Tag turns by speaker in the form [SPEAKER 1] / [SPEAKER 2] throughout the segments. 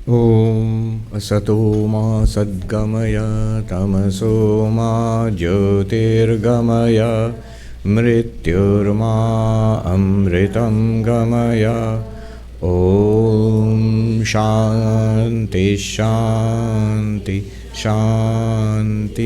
[SPEAKER 1] Om Asato Ma Sadgamaya Tamaso Ma Jyotirgamaya Mrityurma Amritam Gamaya. Om Shanti Shanti Shanti.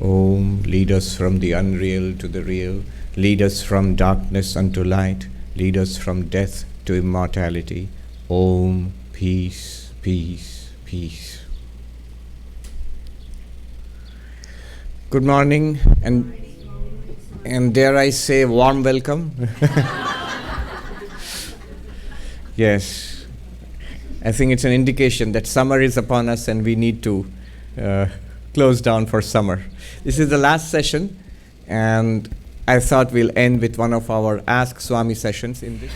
[SPEAKER 1] Om, lead us from the unreal to the real, lead us from darkness unto light, lead us from death to immortality. Om, peace, peace, peace. Good morning, and dare I say warm welcome. Yes, I think it's an indication that summer is upon us and we need to close down for summer. This is the last session, and I thought we'll end with one of our Ask Swami sessions in this.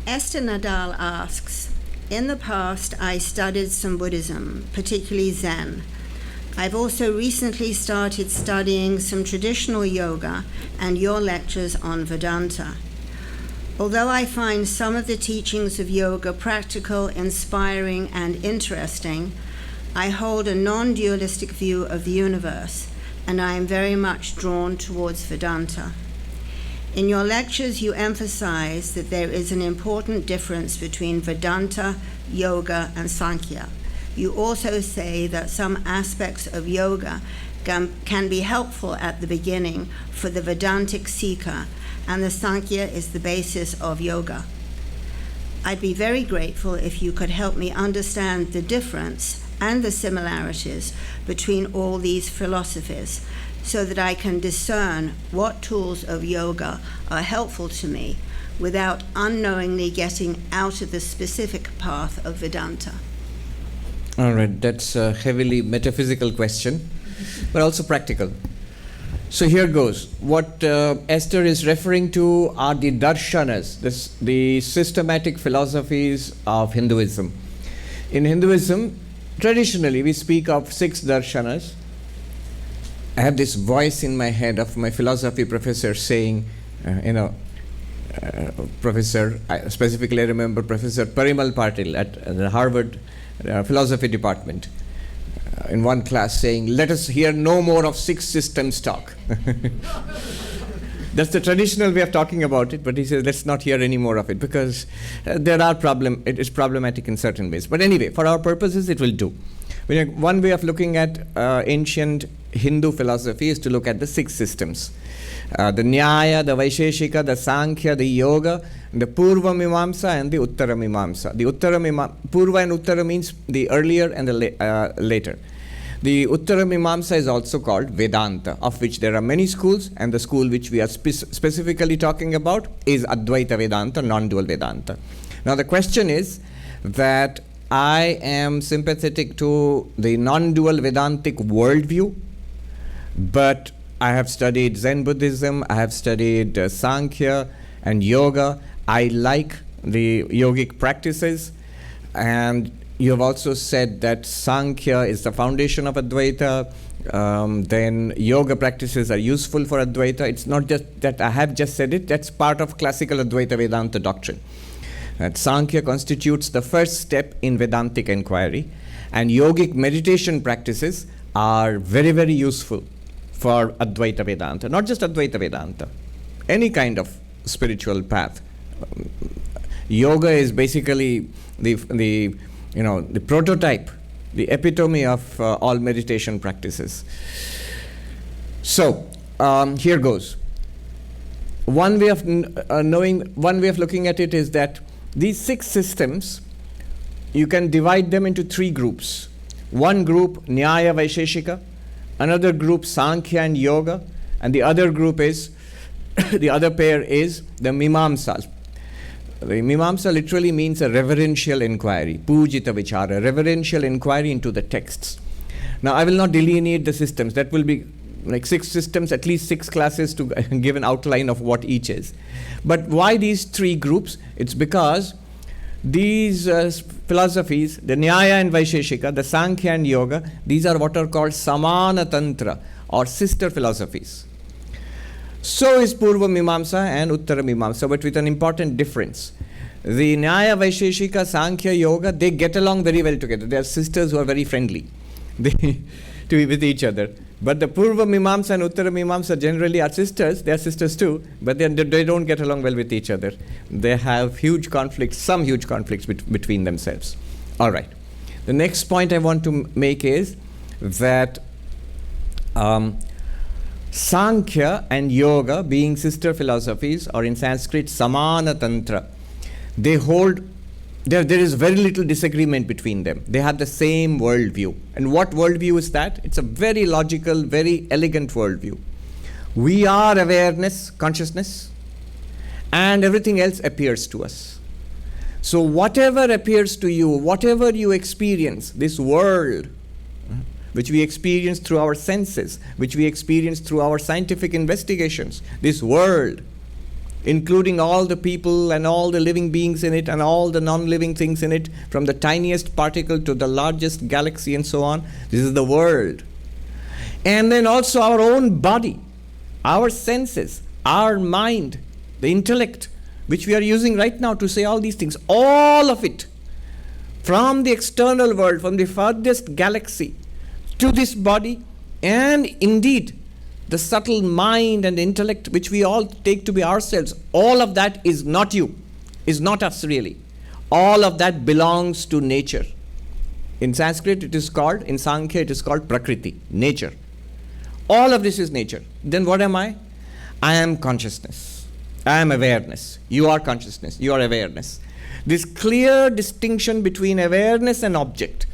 [SPEAKER 2] Esther Nadal asks, in the past I studied some Buddhism, particularly Zen. I've also recently started studying some traditional yoga and your lectures on Vedanta. Although I find some of the teachings of yoga practical, inspiring, and interesting, I hold a non-dualistic view of the universe, and I am very much drawn towards Vedanta. In your lectures, you emphasize that there is an important difference between Vedanta, yoga, and Sankhya. You also say that some aspects of yoga can be helpful at the beginning for the Vedantic seeker, and the Sankhya is the basis of yoga. I'd be very grateful if you could help me understand the difference and the similarities between all these philosophies, so that I can discern what tools of yoga are helpful to me without unknowingly getting out of the specific path of Vedanta.
[SPEAKER 1] All right, that's a heavily metaphysical question, but also practical. So here goes. What Esther is referring to are the darshanas, the systematic philosophies of Hinduism. In Hinduism, traditionally we speak of 6 darshanas. I have this voice in my head of my philosophy professor saying, Professor, I specifically remember Professor Parimal Patil at the Harvard philosophy department in one class saying, let us hear no more of 6 systems talk. That's the traditional way of talking about it, but he says, let's not hear any more of it because it is problematic in certain ways. But anyway, for our purposes, it will do. One way of looking at ancient Hindu philosophy is to look at the 6 systems. The Nyaya, the Vaisheshika, the Sankhya, the Yoga, the Purva Mimamsa, and the Uttara Mimamsa. The Purva and Uttara means the earlier and the later. The Uttara Mimamsa is also called Vedanta, of which there are many schools, and the school which we are specifically talking about is Advaita Vedanta, non-dual Vedanta. Now the question is that I am sympathetic to the non-dual Vedantic worldview, but I have studied Zen Buddhism, I have studied Sankhya and Yoga. I like the yogic practices, and you have also said that Sankhya is the foundation of Advaita, then yoga practices are useful for Advaita. It's not just that I have just said it, that's part of classical Advaita Vedanta doctrine. That Sankhya constitutes the first step in Vedantic inquiry, and yogic meditation practices are very, very useful for Advaita Vedanta. Not just Advaita Vedanta, any kind of spiritual path. Yoga is basically the prototype, the epitome of all meditation practices. So here goes. One way of looking at it is that these 6 systems, you can divide them into 3 groups. One group, Nyaya Vaisheshika, another group, Sankhya and Yoga, and the other group is, the other pair is the Mimamsas. The Mimamsa literally means a reverential inquiry, Pujita Vichara, reverential inquiry into the texts. Now I will not delineate the systems, that will be like 6 systems, at least 6 classes to give an outline of what each is. But why these 3 groups? It's because these philosophies, the Nyaya and Vaisheshika, the Sankhya and Yoga, these are what are called Samana Tantra or sister philosophies. So is Purva Mimamsa and Uttara Mimamsa, but with an important difference. The Nyaya, Vaisheshika, Sankhya, Yoga, they get along very well together. They are sisters who are very friendly to be with each other. But the Purva Mimamsa and Uttara Mimamsa generally are sisters. They are sisters too, but they don't get along well with each other. They have huge conflicts, some huge conflicts between themselves. All right. The next point I want to make is that Sankhya and Yoga, being sister philosophies, or in Sanskrit Samana Tantra, they hold, there is very little disagreement between them. They have the same worldview. And what worldview is that? It's a very logical, very elegant worldview. We are awareness, consciousness, and everything else appears to us. So whatever appears to you, whatever you experience, this world, which we experience through our senses, which we experience through our scientific investigations, this world, including all the people and all the living beings in it and all the non-living things in it, from the tiniest particle to the largest galaxy and so on, this is the world. And then also our own body, our senses, our mind, the intellect, which we are using right now to say all these things, all of it, from the external world, from the farthest galaxy, to this body, and indeed the subtle mind and intellect which we all take to be ourselves, all of that is not you, is not us really. All of that belongs to nature. In Sanskrit it is called, in Sankhya it is called Prakriti, nature. All of this is nature. Then what am I? I am consciousness. I am awareness. You are consciousness. You are awareness. This clear distinction between awareness and object.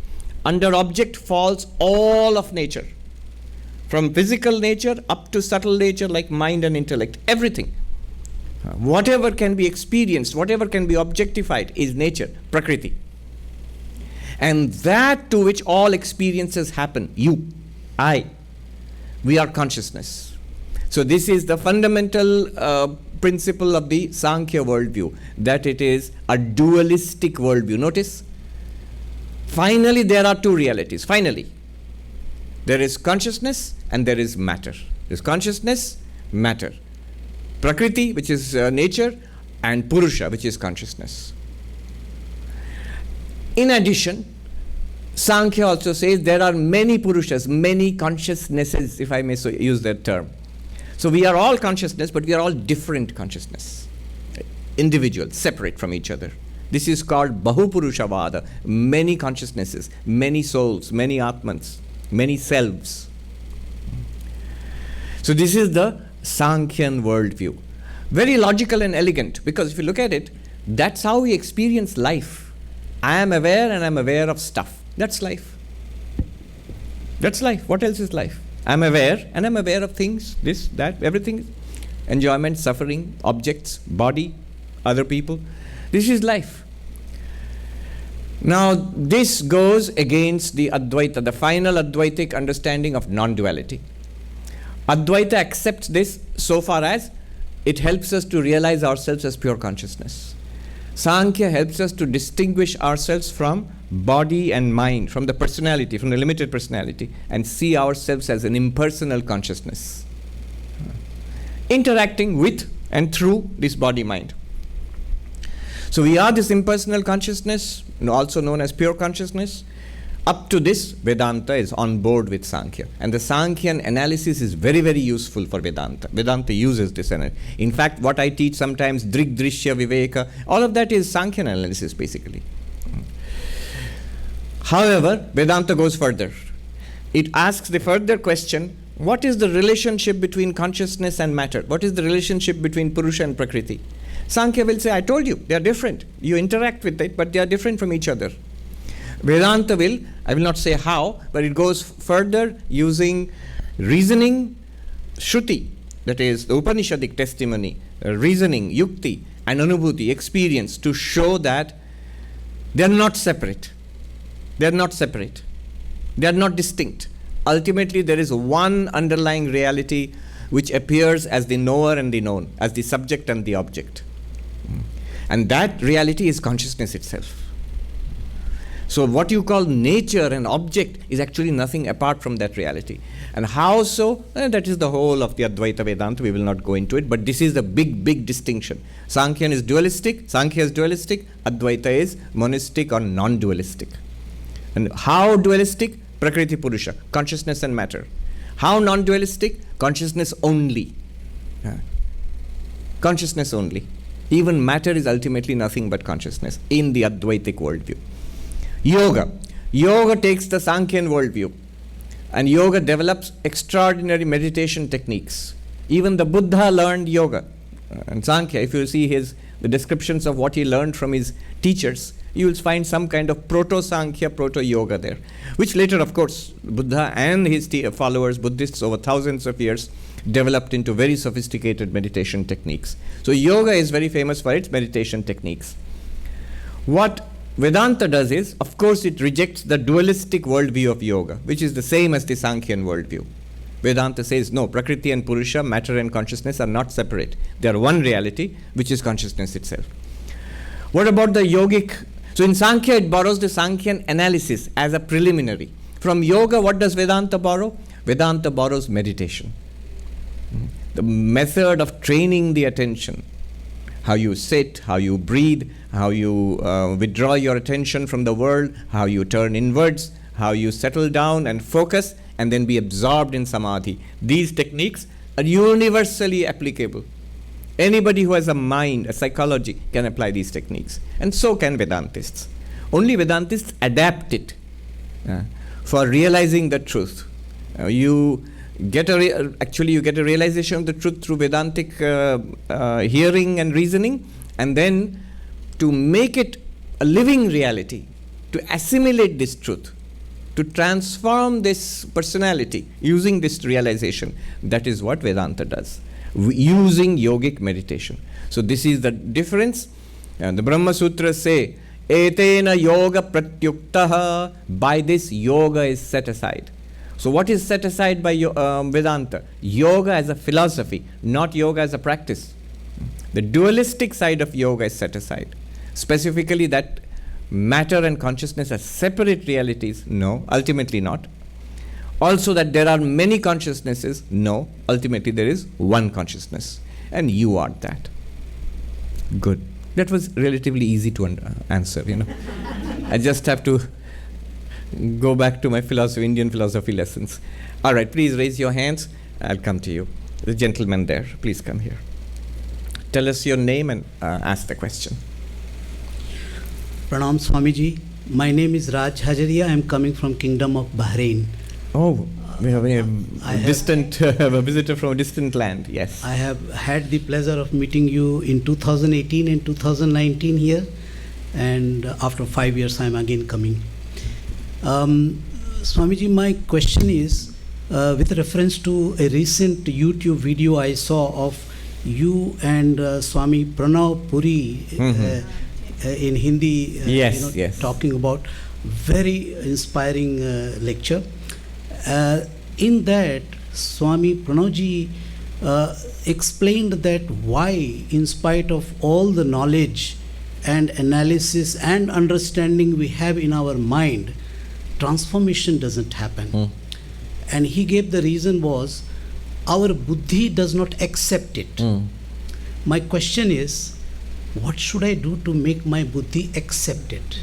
[SPEAKER 1] Under object falls all of nature. From physical nature up to subtle nature like mind and intellect. Everything. Whatever can be experienced, whatever can be objectified is nature, Prakriti. And that to which all experiences happen, you, I, we are consciousness. So this is the fundamental principle of the Sankhya worldview, that it is a dualistic worldview. Notice, finally there are two realities. Finally, there is consciousness and there is matter. There is consciousness, matter. Prakriti, which is nature, and Purusha, which is consciousness. In addition, Sankhya also says there are many Purushas, many consciousnesses, if I may so use that term. So we are all consciousness, but we are all different consciousness. Individual, separate from each other. This is called Bahupurushavada, many consciousnesses, many souls, many Atmans, many selves. So this is the Sankhyan worldview. Very logical and elegant, because if you look at it, that's how we experience life. I am aware and I am aware of stuff. That's life. That's life. What else is life? I am aware and I am aware of things, this, that, everything. Enjoyment, suffering, objects, body, other people. This is life. Now, this goes against the Advaita, the final Advaitic understanding of non-duality. Advaita accepts this so far as it helps us to realize ourselves as pure consciousness. Sankhya helps us to distinguish ourselves from body and mind, from the personality, from the limited personality, and see ourselves as an impersonal consciousness, interacting with and through this body-mind. So we are this impersonal consciousness, also known as pure consciousness. Up to this, Vedanta is on board with Sankhya. And the Sankhyan analysis is very, very useful for Vedanta. Vedanta uses this. In fact, what I teach sometimes, Drig, Drishya, Viveka, all of that is Sankhyan analysis basically. However, Vedanta goes further. It asks the further question, what is the relationship between consciousness and matter? What is the relationship between Purusha and Prakriti? Sankhya will say, I told you, they are different. You interact with it, but they are different from each other. Vedanta will, I will not say how, but it goes further using reasoning, Shruti, that is the Upanishadic testimony, reasoning, Yukti, and Anubhuti, experience, to show that they are not separate. They are not separate. They are not distinct. Ultimately, there is one underlying reality which appears as the knower and the known, as the subject and the object. And that reality is consciousness itself. So what you call nature and object is actually nothing apart from that reality. And how so? That is the whole of the Advaita Vedanta. We will not go into it, but this is the big distinction. Sankhya is dualistic, Advaita is monistic or non-dualistic. And how dualistic? Prakriti Purusha, consciousness and matter. How non-dualistic? Consciousness only. Consciousness only. Even matter is ultimately nothing but consciousness in the Advaitic worldview. Yoga takes the Sankhyan worldview, and yoga develops extraordinary meditation techniques. Even the Buddha learned yoga. And Sankhya, if you see the descriptions of what he learned from his teachers, you will find some kind of proto-Sankhya, proto-yoga there, which later, of course, Buddha and his followers, Buddhists over thousands of years, developed into very sophisticated meditation techniques. So yoga is very famous for its meditation techniques. What Vedanta does is, of course, it rejects the dualistic worldview of yoga, which is the same as the Sankhyan worldview. Vedanta says, no, Prakriti and Purusha, matter and consciousness are not separate. They are one reality, which is consciousness itself. What about the yogic? So in Sankhya, it borrows the Sankhyan analysis as a preliminary. From yoga, what does Vedanta borrow? Vedanta borrows meditation. The method of training the attention. How you sit, how you breathe, how you withdraw your attention from the world, how you turn inwards, how you settle down and focus, and then be absorbed in samadhi. These techniques are universally applicable. Anybody who has a mind, a psychology, can apply these techniques. And so can Vedantists. Only Vedantists adapt it for realizing the truth. You get a realization of the truth through Vedantic hearing and reasoning, and then to make it a living reality, to assimilate this truth, to transform this personality using this realization. That is what Vedanta does, using yogic meditation. So this is the difference. And the Brahma Sutras say, Etena yoga pratyuktaha, by this yoga is set aside. So what is set aside by Vedanta? Yoga as a philosophy, not yoga as a practice. The dualistic side of yoga is set aside. Specifically that matter and consciousness are separate realities. No, ultimately not. Also that there are many consciousnesses. No, ultimately there is one consciousness. And you are that. Good. That was relatively easy to answer, I just have to go back to my Indian philosophy lessons. All right, please raise your hands. I'll come to you. The gentleman there, please come here. Tell us your name and ask the question.
[SPEAKER 3] Pranam Swamiji. My name is Raj Hajaria. I am coming from Kingdom of Bahrain.
[SPEAKER 1] Oh, we have a visitor from a distant land, yes.
[SPEAKER 3] I have had the pleasure of meeting you in 2018 and 2019 here, and after 5 years I am again coming. Swamiji, my question is with reference to a recent YouTube video I saw of you and Swami Pranav Puri in Hindi,
[SPEAKER 1] yes.
[SPEAKER 3] talking about very inspiring lecture. In that, Swami Pranavji explained that why, in spite of all the knowledge and analysis and understanding we have in our mind, transformation doesn't happen. And he gave the reason was our buddhi does not accept it. My question is, what should I do to make my buddhi accept it?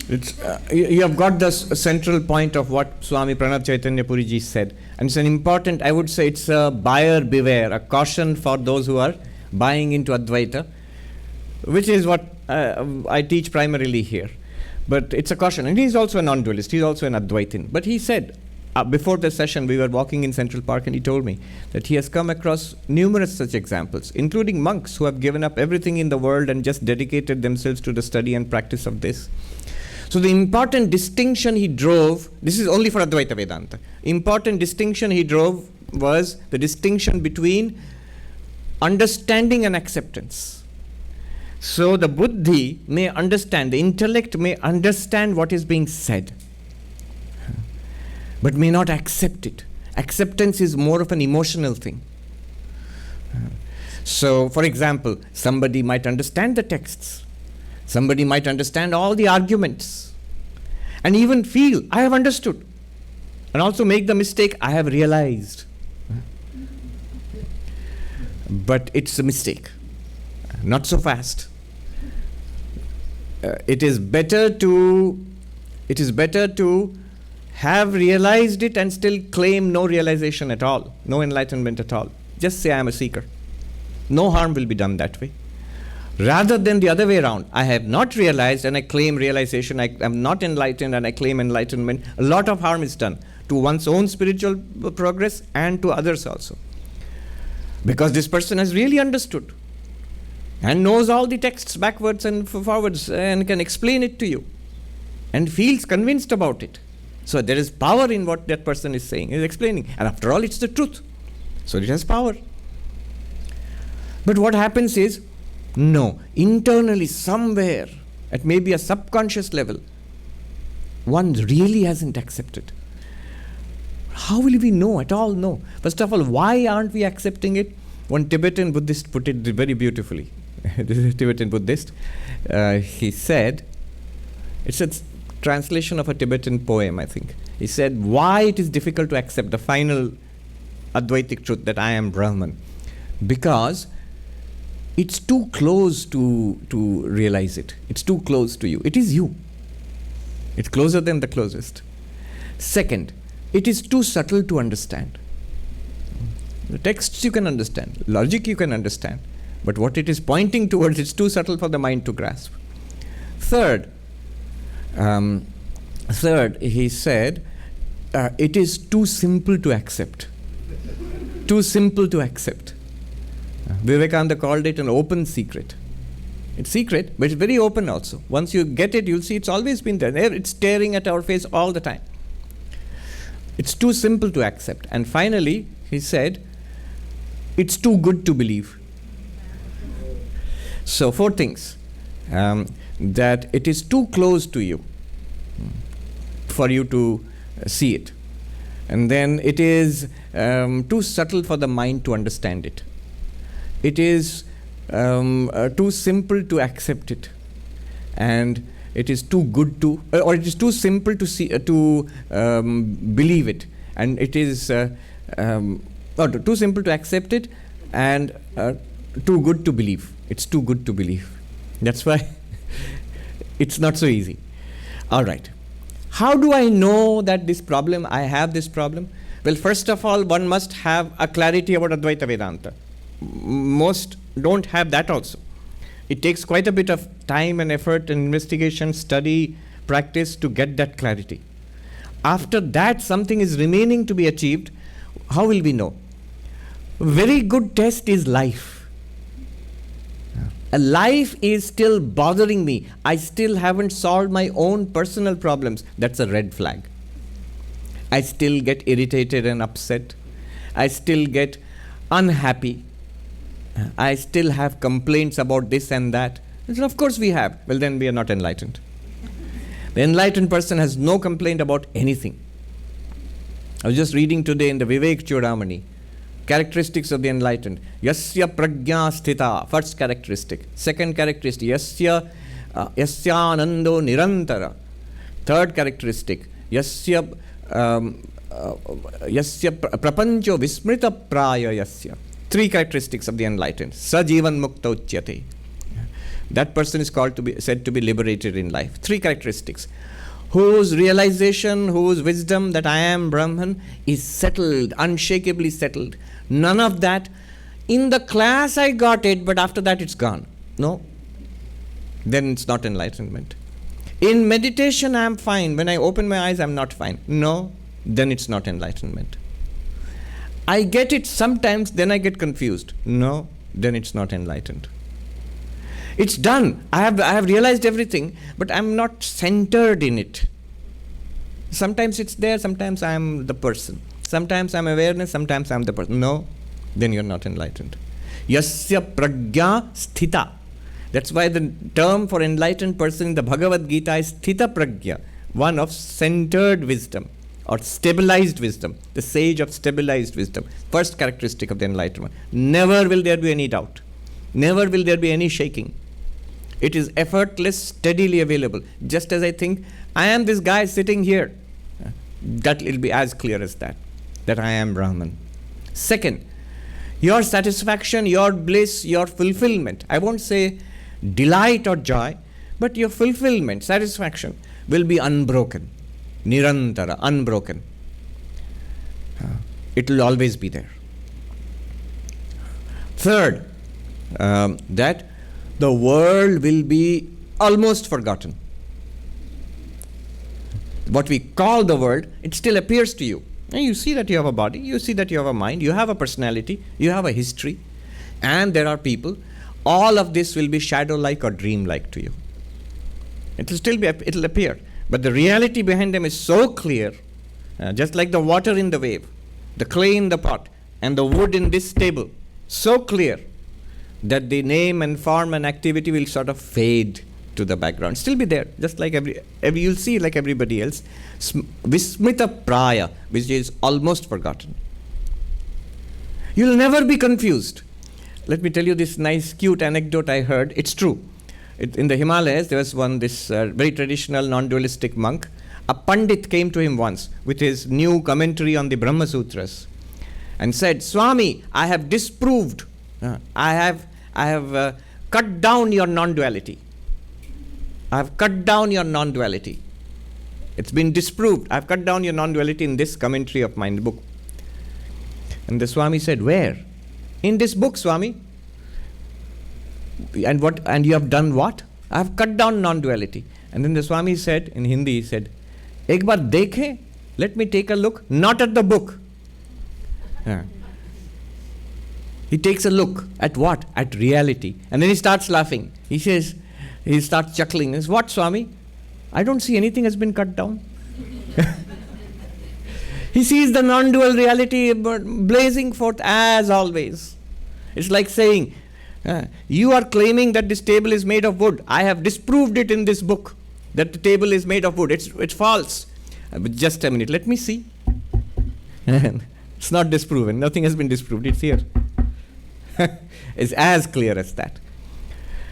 [SPEAKER 1] It's, you have got the central point of what Swami Pranav Chaitanya Puriji said. And it's an important, I would say it's a buyer beware, a caution for those who are buying into Advaita, which is what I teach primarily here. But it's a caution. And he's also a non-dualist. He's also an Advaitin. But he said, before the session, we were walking in Central Park and he told me that he has come across numerous such examples, including monks who have given up everything in the world and just dedicated themselves to the study and practice of this. So the important distinction he drove, this is only for Advaita Vedanta, important distinction he drove was the distinction between understanding and acceptance. So the buddhi may understand, the intellect may understand what is being said, but may not accept it. Acceptance is more of an emotional thing. So, for example, somebody might understand the texts. Somebody might understand all the arguments. And even feel, I have understood. And also make the mistake, I have realized. But it's a mistake. Not so fast. It is better to have realized it and still claim no realization at all, no enlightenment at all. Just say I am a seeker. No harm will be done that way. Rather than the other way around, I have not realized and I claim realization, I am not enlightened and I claim enlightenment. A lot of harm is done to one's own spiritual progress and to others also. Because this person has really understood and knows all the texts backwards and forwards and can explain it to you and feels convinced about it. So there is power in what that person is saying, is explaining. And after all, it's the truth. So it has power. But what happens is, no, internally somewhere, at maybe a subconscious level, one really hasn't accepted. How will we know at all? No. First of all, why aren't we accepting it? One Tibetan Buddhist put it very beautifully. This is a Tibetan Buddhist. He said, it's a translation of a Tibetan poem, I think. He said, why it is difficult to accept the final Advaitic truth that I am Brahman? Because it's too close to realize it. It's too close to you. It is you. It's closer than the closest. Second, it is too subtle to understand. The texts you can understand, logic you can understand, but what it is pointing towards, it's too subtle for the mind to grasp. Third, he said, it is too simple to accept. Too simple to accept. Vivekananda called it an open secret. It's secret, but it's very open also. Once you get it, you'll see it's always been there. It's staring at our face all the time. It's too simple to accept. And finally, he said, it's too good to believe. So 4 things. That it is too close to you for you to see it. And then it is too subtle for the mind to understand it. It is too simple to accept it, and it is too good to, or it is too simple to see, believe it, and it is too simple to accept it, and too good to believe. It's too good to believe. That's why it's not so easy. All right. How do I know that this problem, I have this problem? Well, first of all, one must have a clarity about Advaita Vedanta. Most don't have that also. It takes quite a bit of time and effort and investigation, study, practice to get that clarity. After that, something is remaining to be achieved. How will we know? A very good test is life. A life is still bothering me. I still haven't solved my own personal problems. That's a red flag. I still get irritated and upset. I still get unhappy. I still have complaints about this and that. And of course we have. Well, then we are not enlightened. The enlightened person has no complaint about anything. I was just reading today in the Vivek Chudamani, characteristics of the enlightened. Yasya prajna sthita, first characteristic. Second characteristic, yasya anando nirantara. Third characteristic, yasya prapancho vismrita praya yasya. 3 characteristics of the enlightened. Sajivan mukta uchyate. That person is said to be liberated in life. 3 characteristics. Whose realization, whose wisdom that I am Brahman is settled, unshakably settled. None of that. In the class I got it, but after that it's gone. No. Then it's not enlightenment. In meditation I am fine. When I open my eyes I am not fine. No. Then it's not enlightenment. I get it sometimes, then I get confused. No, then it's not enlightened. It's done. I have realized everything, but I'm not centered in it. Sometimes it's there, sometimes I'm the person. Sometimes I'm awareness, sometimes I'm the person. No, then you're not enlightened. Yasya prajna sthita. That's why the term for enlightened person in the Bhagavad Gita is sthita prajna, one of centered wisdom. Or stabilized wisdom, the sage of stabilized wisdom. First characteristic of the enlightened one. Never will there be any doubt. Never will there be any shaking. It is effortless, steadily available. Just as I think I am this guy sitting here. That will be as clear as that I am Brahman. Second, your satisfaction, your bliss, your fulfillment, I won't say delight or joy, but your fulfillment, satisfaction will be unbroken. Nirantara, unbroken. It will always be there. Third, that the world will be almost forgotten. What we call the world, it still appears to you. And you see that you have a body, you see that you have a mind, you have a personality, you have a history, and there are people. All of this will be shadow-like or dream-like to you. It will still be, it will appear. But the reality behind them is so clear, just like the water in the wave, the clay in the pot, and the wood in this table, so clear that the name and form and activity will sort of fade to the background. Still be there, just like every you'll see like everybody else. Vismita praya, which is almost forgotten. You'll never be confused. Let me tell you this nice, cute anecdote I heard. It's true. In the Himalayas, there was this very traditional non-dualistic monk. A Pandit came to him once with his new commentary on the Brahma Sutras and said, Swami, I have disproved, I have cut down your non-duality. I have cut down your non-duality. It's been disproved. I have cut down your non-duality in this commentary of mine, the book. And the Swami said, where? In this book, Swami. And what? And you have done what? I have cut down non-duality. And then the Swami said, in Hindi, he said, Ek baar dekhe, let me take a look, not at the book. He takes a look at what? At reality. And then he starts laughing. He says, he starts chuckling. He says, what, Swami? I don't see anything has been cut down. He sees the non-dual reality blazing forth as always. It's like saying, you are claiming that this table is made of wood. I have disproved it in this book, that the table is made of wood. It's false. But just a minute, let me see. It's not disproven. Nothing has been disproved. It's here. It's as clear as that.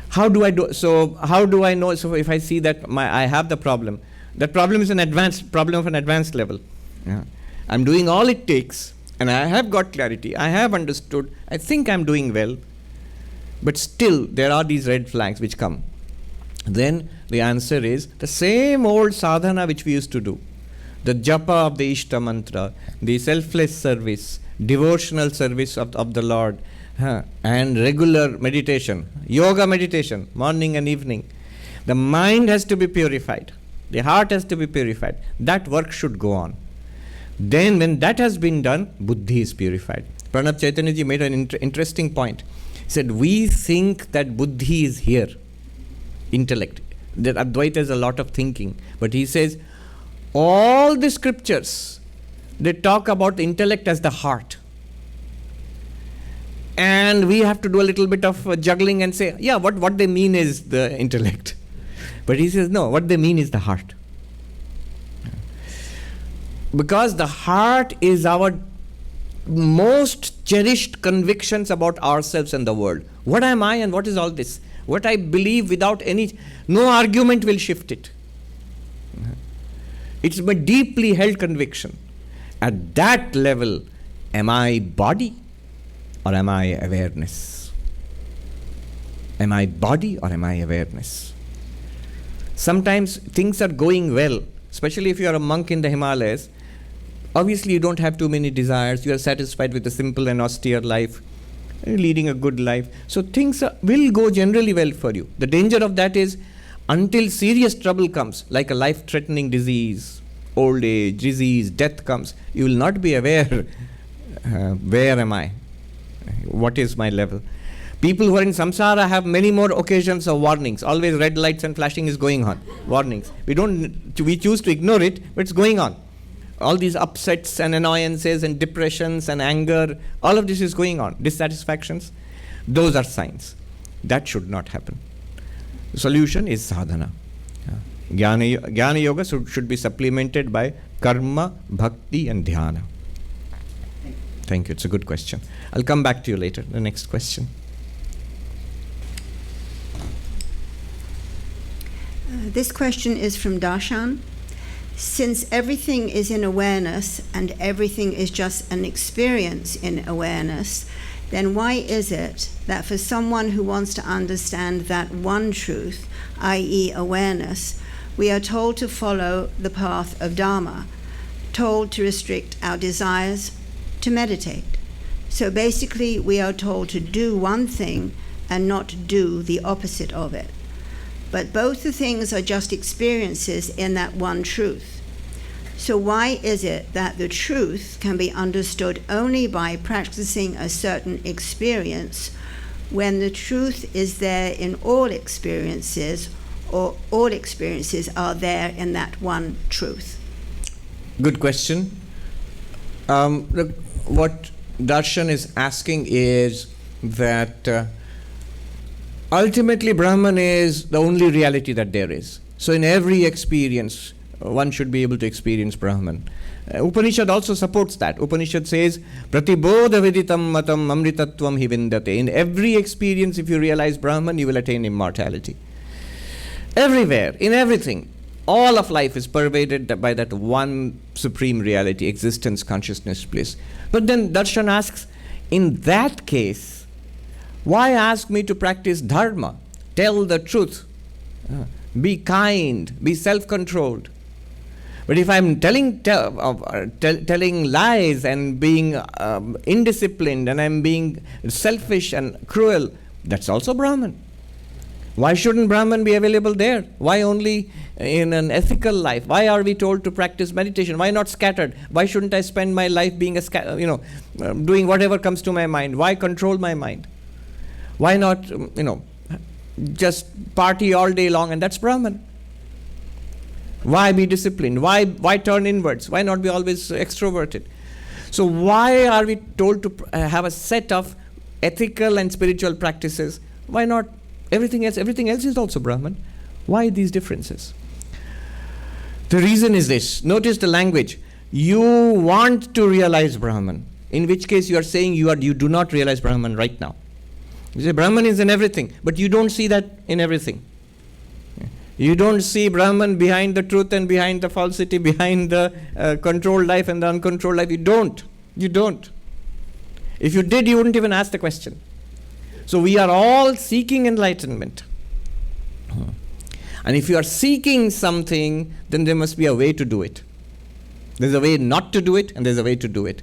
[SPEAKER 1] How do I do? So how do I know? So if I see that I have the problem, that problem is an advanced problem of an advanced level. Yeah. I'm doing all it takes, and I have got clarity. I have understood. I think I'm doing well, but still there are these red flags which come. Then the answer is the same old sadhana which we used to do, the japa of the Ishta mantra, the selfless service, devotional service of the Lord. And regular meditation, yoga meditation, morning and evening. The mind has to be purified. The heart has to be purified. That work should go on. Then when that has been done, buddhi is purified. Pranab Chaitanya ji made an interesting point. He said, we think that buddhi is here, intellect. That Advaita is a lot of thinking. But he says, all the scriptures, they talk about the intellect as the heart. And we have to do a little bit of juggling and say, yeah, what they mean is the intellect. But he says, no, what they mean is the heart. Because the heart is our most cherished convictions about ourselves and the world. What am I and what is all this? What I believe without no argument will shift it. It's a deeply held conviction. At that level, am I body? Or am I awareness? Am I body or am I awareness? Sometimes things are going well, especially if you are a monk in the Himalayas. Obviously, you don't have too many desires. You are satisfied with a simple and austere life, leading a good life. So things will go generally well for you. The danger of that is until serious trouble comes, like a life-threatening disease, old age, disease, death comes, you will not be aware, where am I? What is my level? People who are in samsara have many more occasions of warnings. Always red lights and flashing is going on. Warnings. We choose to ignore it, but it's going on. All these upsets and annoyances and depressions and anger, all of this is going on. Dissatisfactions, those are signs. That should not happen. The solution is sadhana. Jnana yoga should be supplemented by karma, bhakti and dhyana. Thank you. It's a good question. I'll come back to you later. The next question.
[SPEAKER 2] This question is from Darshan. Since everything is in awareness and everything is just an experience in awareness, then why is it that for someone who wants to understand that one truth, i.e. awareness, we are told to follow the path of Dharma, told to restrict our desires, to meditate? So basically we are told to do one thing and not do the opposite of it. But both the things are just experiences in that one truth. So why is it that the truth can be understood only by practicing a certain experience when the truth is there in all experiences, or all experiences are there in that one truth?
[SPEAKER 1] Good question. Look, what Darshan is asking is that ultimately Brahman is the only reality that there is. So in every experience, one should be able to experience Brahman. Upanishad also supports that. Upanishad says, Pratibodha viditam matam amritatvam hi vindate. In every experience, if you realize Brahman, you will attain immortality. Everywhere, in everything, all of life is pervaded by that one supreme reality, existence, consciousness, bliss. But then Darshan asks, in that case, why ask me to practice dharma? Tell the truth. Be kind, be self-controlled. But if I'm telling lies and being indisciplined and I'm being selfish and cruel, that's also Brahman. Why shouldn't Brahman be available there? Why only in an ethical life? Why are we told to practice meditation? Why not scattered? Why shouldn't I spend my life being doing whatever comes to my mind? Why control my mind? Why not, just party all day long, and that's Brahman? Why be disciplined? Why turn inwards? Why not be always extroverted? So why are we told to have a set of ethical and spiritual practices? Why not everything else? Everything else is also Brahman. Why these differences? The reason is this. Notice the language. You want to realize Brahman, in which case you are saying you do not realize Brahman right now. You say Brahman is in everything, but you don't see that in everything. You don't see Brahman behind the truth and behind the falsity, behind the controlled life and the uncontrolled life. You don't. You don't. If you did, you wouldn't even ask the question. So we are all seeking enlightenment. And if you are seeking something, then there must be a way to do it. There's a way not to do it, and there's a way to do it.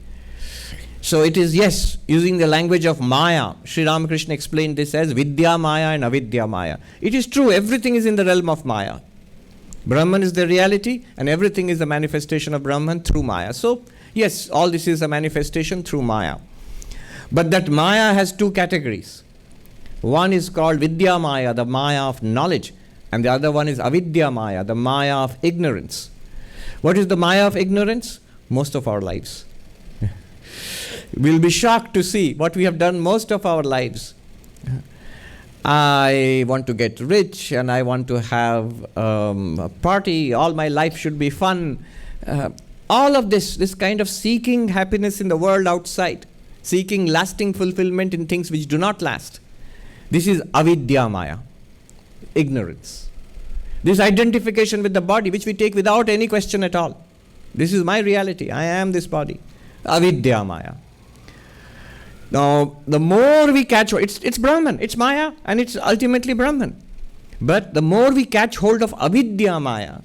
[SPEAKER 1] So it is, yes, using the language of Maya. Sri Ramakrishna explained this as Vidya Maya and Avidya Maya. It is true, everything is in the realm of Maya. Brahman is the reality, and everything is the manifestation of Brahman through Maya. So, yes, all this is a manifestation through Maya. But that Maya has two categories. One is called Vidya Maya, the Maya of knowledge, and the other one is Avidya Maya, the Maya of ignorance. What is the Maya of ignorance? Most of our lives. We'll be shocked to see what we have done most of our lives. I want to get rich and I want to have a party. All my life should be fun. All of this kind of seeking happiness in the world outside, seeking lasting fulfillment in things which do not last. This is Avidya Maya, ignorance. This identification with the body, which we take without any question at all. This is my reality. I am this body. Avidya Maya. Now, the more we catch, it's Brahman, it's Maya, and it's ultimately Brahman. But the more we catch hold of Avidya Maya,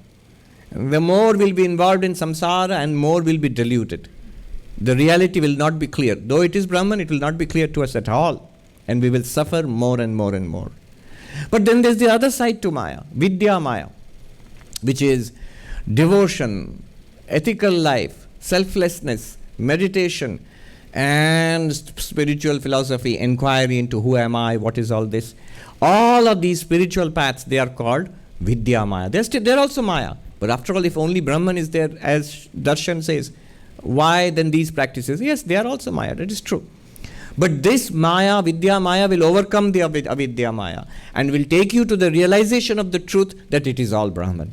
[SPEAKER 1] the more we'll be involved in samsara and more will be deluded. The reality will not be clear. Though it is Brahman, it will not be clear to us at all. And we will suffer more and more and more. But then there's the other side to Maya, Vidya Maya, which is devotion, ethical life, selflessness, meditation, and spiritual philosophy, inquiry into who am I, what is all this. All of these spiritual paths, they are called Vidya Maya. They're also Maya. But after all, if only Brahman is there, as Darshan says, why then these practices? Yes, they are also Maya, that is true. But this Maya, Vidya Maya, will overcome the Avidya Maya and will take you to the realization of the truth that it is all Brahman.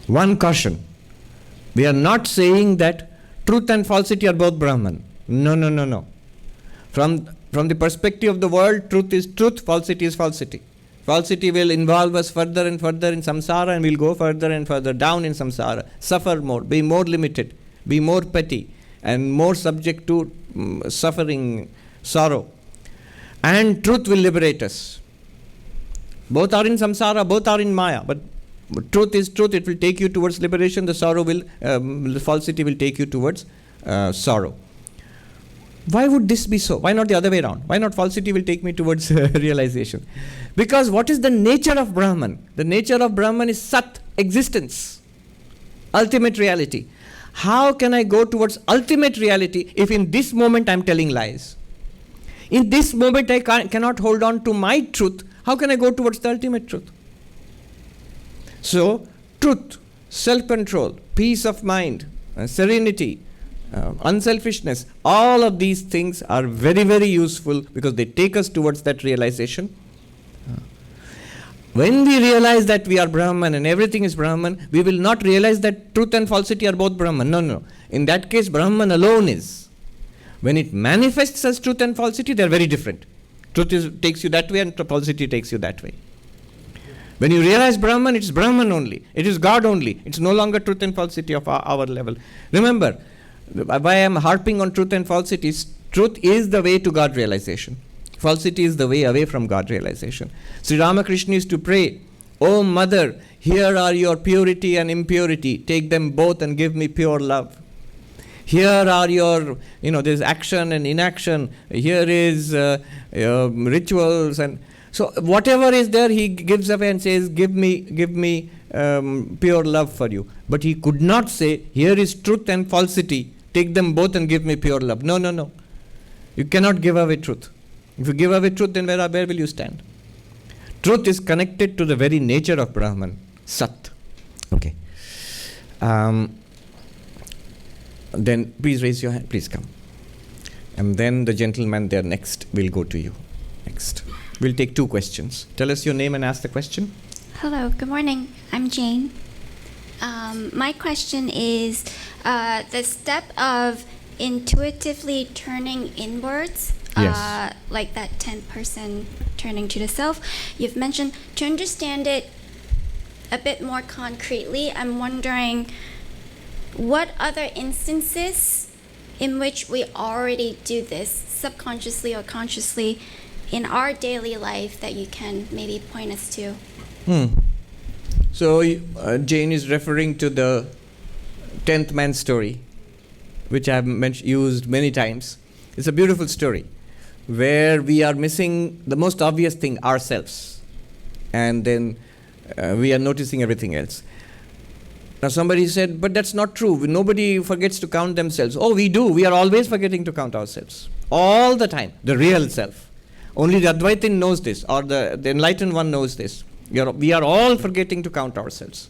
[SPEAKER 1] One caution. We are not saying that truth and falsity are both Brahman. No. From the perspective of the world, truth is truth, falsity is falsity. Falsity will involve us further and further in samsara, and we'll go further and further down in samsara, suffer more, be more limited, be more petty, and more subject to suffering, sorrow. And truth will liberate us. Both are in samsara, both are in maya, but truth is truth. It will take you towards liberation. The sorrow will, the falsity will take you towards sorrow. Why would this be so? Why not the other way around? Why not falsity will take me towards realization? Because what is the nature of Brahman? The nature of Brahman is Sat, existence, ultimate reality. How can I go towards ultimate reality if in this moment I am telling lies? In this moment I cannot hold on to my truth. How can I go towards the ultimate truth? So, truth, self-control, peace of mind, serenity, unselfishness, all of these things are very, very useful because they take us towards that realization. When we realize that we are Brahman and everything is Brahman, we will not realize that truth and falsity are both Brahman. No. In that case, Brahman alone is. When it manifests as truth and falsity, they are very different. Truth takes you that way and falsity takes you that way. When you realize Brahman, it's Brahman only. It is God only. It's no longer truth and falsity of our level. Remember, why I am harping on truth and falsity is truth is the way to God realization. Falsity is the way away from God realization. Sri Ramakrishna used to pray, "O Mother, here are your purity and impurity. Take them both and give me pure love. Here are your, there's action and inaction. Here is rituals." And so whatever is there, he gives away and says, give me pure love for you. But he could not say, here is truth and falsity. Take them both and give me pure love. No. You cannot give away truth. If you give away truth, then where will you stand? Truth is connected to the very nature of Brahman, Sat. Okay. Then please raise your hand. Please come. And then the gentleman there next will go to you. Next. We'll take 2 questions. Tell us your name and ask the question.
[SPEAKER 4] Hello, good morning. I'm Jane. My question is the step of intuitively turning inwards,
[SPEAKER 1] Yes.
[SPEAKER 4] like that 10th person turning to the self. You've mentioned to understand it a bit more concretely. I'm wondering what other instances in which we already do this subconsciously or consciously in our daily life that you can maybe point us to.
[SPEAKER 1] So Jane is referring to the 10th man story, which I have used many times. It's a beautiful story where we are missing the most obvious thing, ourselves, and then we are noticing everything else. Now somebody said, but that's not true. Nobody forgets to count themselves. Oh, we do. We are always forgetting to count ourselves. All the time. The real self. Only the Advaitin knows this, or the enlightened one knows this. We are all forgetting to count ourselves.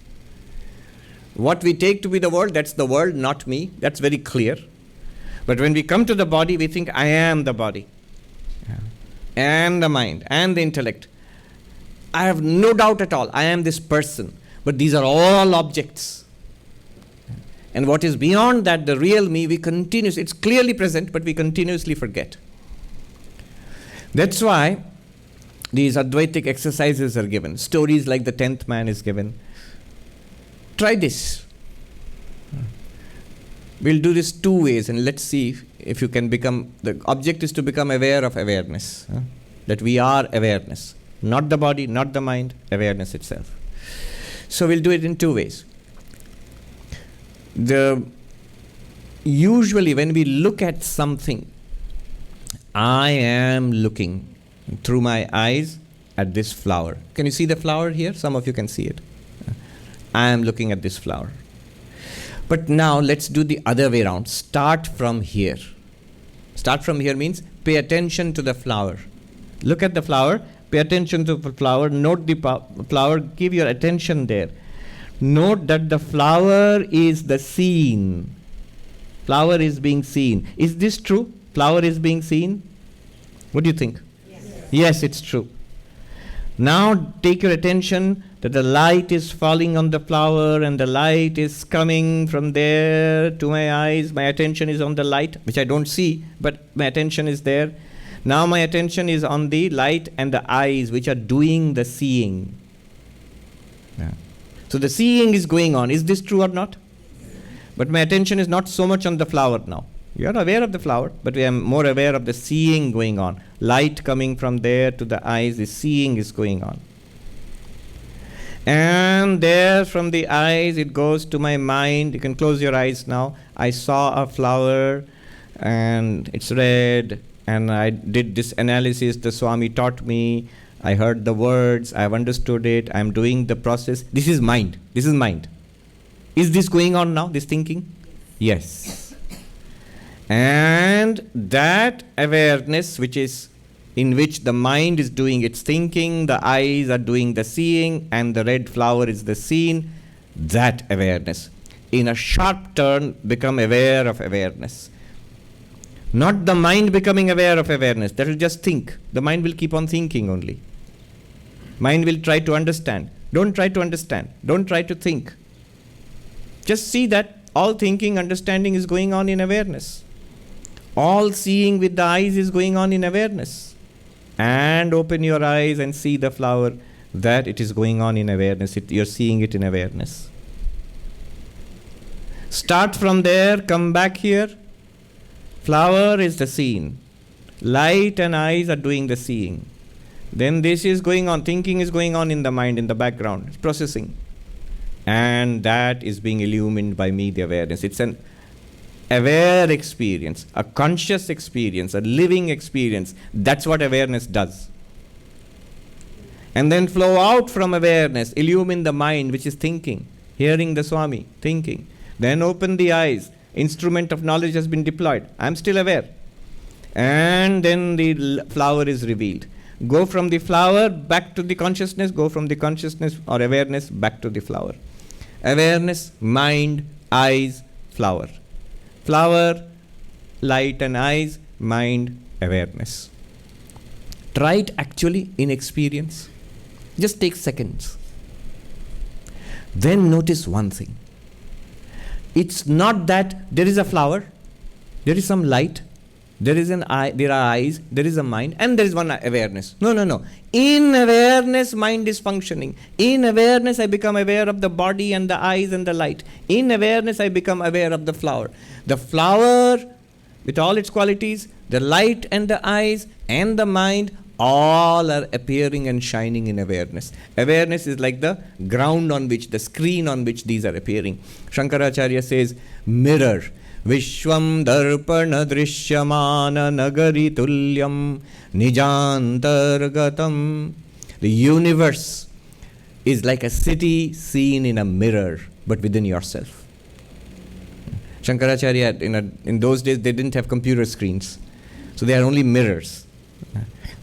[SPEAKER 1] What we take to be the world, that's the world, not me. That's very clear. But when we come to the body, we think, I am the body. And the mind, and the intellect. I have no doubt at all, I am this person. But these are all objects. And what is beyond that, the real me, it's clearly present, but we continuously forget. That's why these Advaitic exercises are given. Stories like the 10th man is given. Try this. We'll do this 2 ways, and let's see if you can become, the object is to become aware of awareness. That we are awareness. Not the body, not the mind, awareness itself. So we'll do it in 2 ways. Usually when we look at something, I am looking through my eyes at this flower. Can you see the flower here? Some of you can see it. I am looking at this flower. But now let's do the other way around. Start from here. Start from here means pay attention to the flower. Look at the flower. Pay attention to the flower. Note the flower. Give your attention there. Note that the flower is the seen. Flower is being seen. Is this true? Flower is being seen? What do you think? Yes, it's true. Now take your attention that the light is falling on the flower and the light is coming from there to my eyes. My attention is on the light, which I don't see, but my attention is there. Now my attention is on the light and the eyes which are doing the seeing. Yeah. So the seeing is going on. Is this true or not? But my attention is not so much on the flower now. You are aware of the flower, but we are more aware of the seeing going on. Light coming from there to the eyes, the seeing is going on. And there from the eyes it goes to my mind. You can close your eyes now. I saw a flower and it's red, and I did this analysis the Swami taught me. I heard the words, I have understood it, I am doing the process. This is mind. This is mind. Is this going on now, this thinking? Yes. And that awareness which is in which the mind is doing its thinking, the eyes are doing the seeing, and the red flower is the seen, that awareness, in a sharp turn, become aware of awareness. Not the mind becoming aware of awareness, that will just think. The mind will keep on thinking only. Mind will try to understand. Don't try to understand. Don't try to think. Just see that all thinking, understanding is going on in awareness. All seeing with the eyes is going on in awareness. And open your eyes and see the flower, that it is going on in awareness. You're seeing it in awareness. Start from there, come back here. Flower is the seen. Light and eyes are doing the seeing. Then this is going on, thinking is going on in the mind, in the background, it's processing. And that is being illumined by me, the awareness. It's an aware experience, a conscious experience, a living experience. That's what awareness does. And then flow out from awareness, illumine the mind which is thinking, hearing the Swami, thinking. Then open the eyes, instrument of knowledge has been deployed. I'm still aware. And then the flower is revealed. Go from the flower back to the consciousness, go from the consciousness or awareness back to the flower. Awareness, mind, eyes, flower. Flower, light and eyes, mind, awareness. Try it actually in experience. Just take seconds. Then notice one thing. It's not that there is a flower, there is some light, there is an eye, there are eyes, there is a mind, and there is one awareness. No. In awareness, mind is functioning. In awareness, I become aware of the body and the eyes and the light. In awareness, I become aware of the flower. The flower, with all its qualities, the light and the eyes and the mind, all are appearing and shining in awareness. Awareness is like the ground on which, the screen on which these are appearing. Shankaracharya says, mirror. Vishwam darpana drishyamana nagari tulyam nijantargatam. The universe is like a city seen in a mirror, but within yourself. Shankaracharya, in those days, they didn't have computer screens. So they are only mirrors.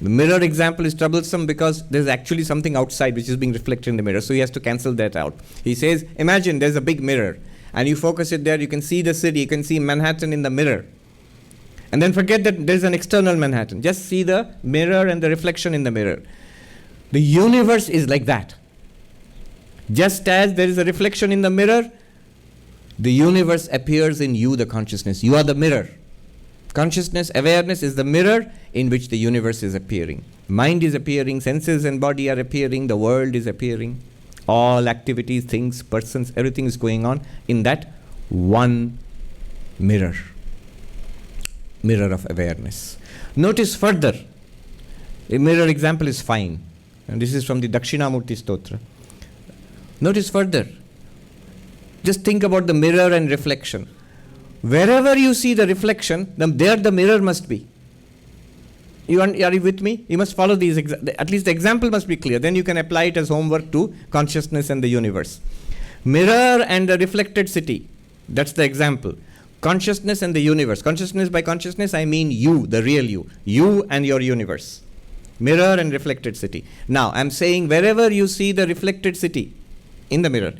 [SPEAKER 1] The mirror example is troublesome because there's actually something outside which is being reflected in the mirror. So he has to cancel that out. He says, imagine there's a big mirror. And you focus it there, you can see the city, you can see Manhattan in the mirror. And then forget that there's an external Manhattan. Just see the mirror and the reflection in the mirror. The universe is like that. Just as there is a reflection in the mirror, the universe appears in you, the consciousness. You are the mirror. Consciousness, awareness is the mirror in which the universe is appearing. Mind is appearing, senses and body are appearing, the world is appearing. All activities, things, persons, everything is going on in that one mirror. Mirror of awareness. Notice further. A mirror example is fine. And this is from the Dakshinamurti Stotra. Notice further. Just think about the mirror and reflection. Wherever you see the reflection, there the mirror must be. Are you with me? You must follow these, at least the example must be clear. Then you can apply it as homework to consciousness and the universe. Mirror and the reflected city. That's the example. Consciousness and the universe. Consciousness, by consciousness, I mean you, the real you. You and your universe. Mirror and reflected city. Now, I'm saying wherever you see the reflected city in the mirror,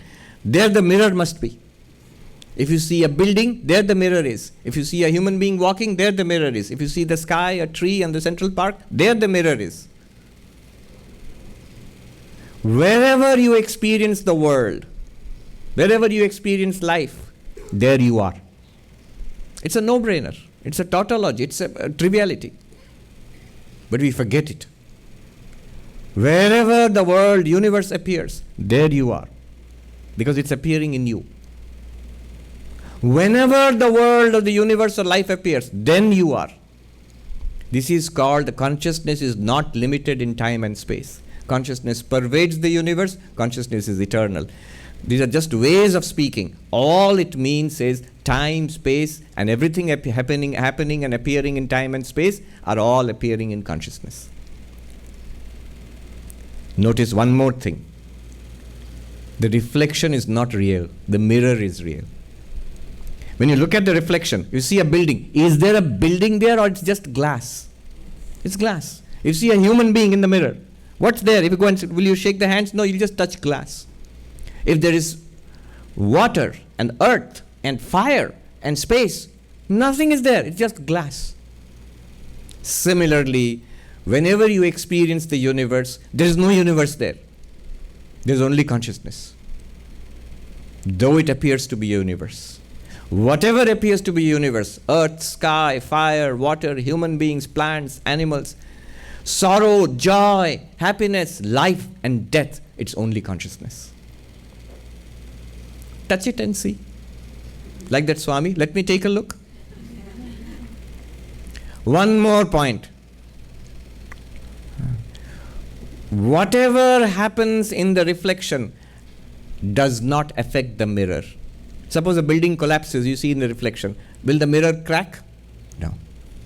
[SPEAKER 1] there the mirror must be. If you see a building, there the mirror is. If you see a human being walking, there the mirror is. If you see the sky, a tree, and the Central Park, there the mirror is. Wherever you experience the world, wherever you experience life, there you are. It's a no-brainer. It's a tautology. It's a triviality. but we forget it. Wherever the world, universe appears, there you are, because it's appearing in you. Whenever the world or the universe or life appears, then you are. This is called, the consciousness is not limited in time and space. Consciousness pervades the universe, consciousness is eternal. These are just ways of speaking. All it means is time, space, and everything happening and appearing in time and space are all appearing in consciousness. Notice one more thing. The reflection is not real. The mirror is real. When you look at the reflection, you see a building. Is there a building there, or it's just glass? It's glass. You see a human being in the mirror. What's there? If you go and sit, will you shake the hands? No, you'll just touch glass. If there is water and earth and fire and space, nothing is there. It's just glass. Similarly, whenever you experience the universe, there is no universe there. There is only consciousness. Though it appears to be a universe. Whatever appears to be a universe, earth, sky, fire, water, human beings, plants, animals, sorrow, joy, happiness, life, and death, it's only consciousness. Touch it and see. Like that, Swami, let me take a look. One more point. Whatever happens in the reflection does not affect the mirror. Suppose a building collapses, you see in the reflection. Will the mirror crack? No.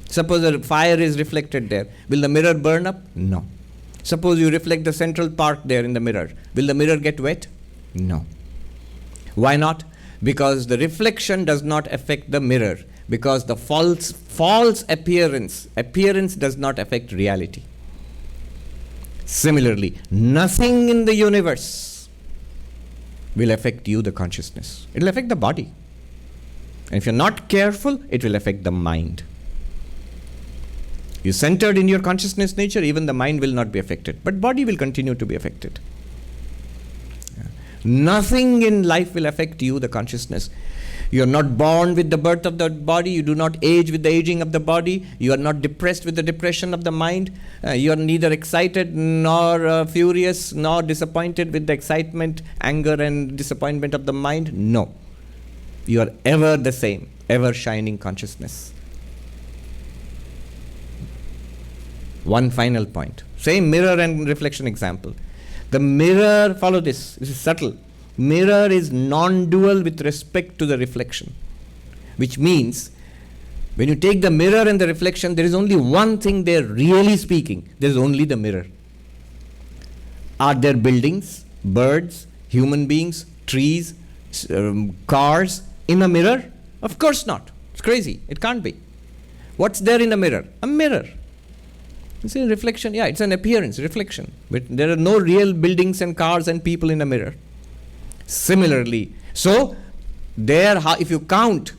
[SPEAKER 1] Suppose a fire is reflected there. Will the mirror burn up? No. Suppose you reflect the central part there in the mirror. Will the mirror get wet? No. Why not? Because the reflection does not affect the mirror. Because the false appearance does not affect reality. Similarly, nothing in the universe will affect you, the consciousness. It will affect the body. And if you're not careful, it will affect the mind. You're centered in your consciousness nature, even the mind will not be affected. But body will continue to be affected. Nothing in life will affect you, the consciousness. You are not born with the birth of the body. You do not age with the aging of the body. You are not depressed with the depression of the mind. You are neither excited nor furious nor disappointed with the excitement, anger and disappointment of the mind. No. You are ever the same, ever shining consciousness. One final point. Same mirror and reflection example. The mirror, follow this. This is subtle. Mirror is non-dual with respect to the reflection. Which means, when you take the mirror and the reflection, there is only one thing there, really speaking. There is only the mirror. Are there buildings, birds, human beings, trees, cars in a mirror? Of course not. It's crazy. It can't be. What's there in a mirror? A mirror. You see, reflection, yeah, it's an appearance, reflection. But there are no real buildings and cars and people in a mirror. Similarly, so there, if you count,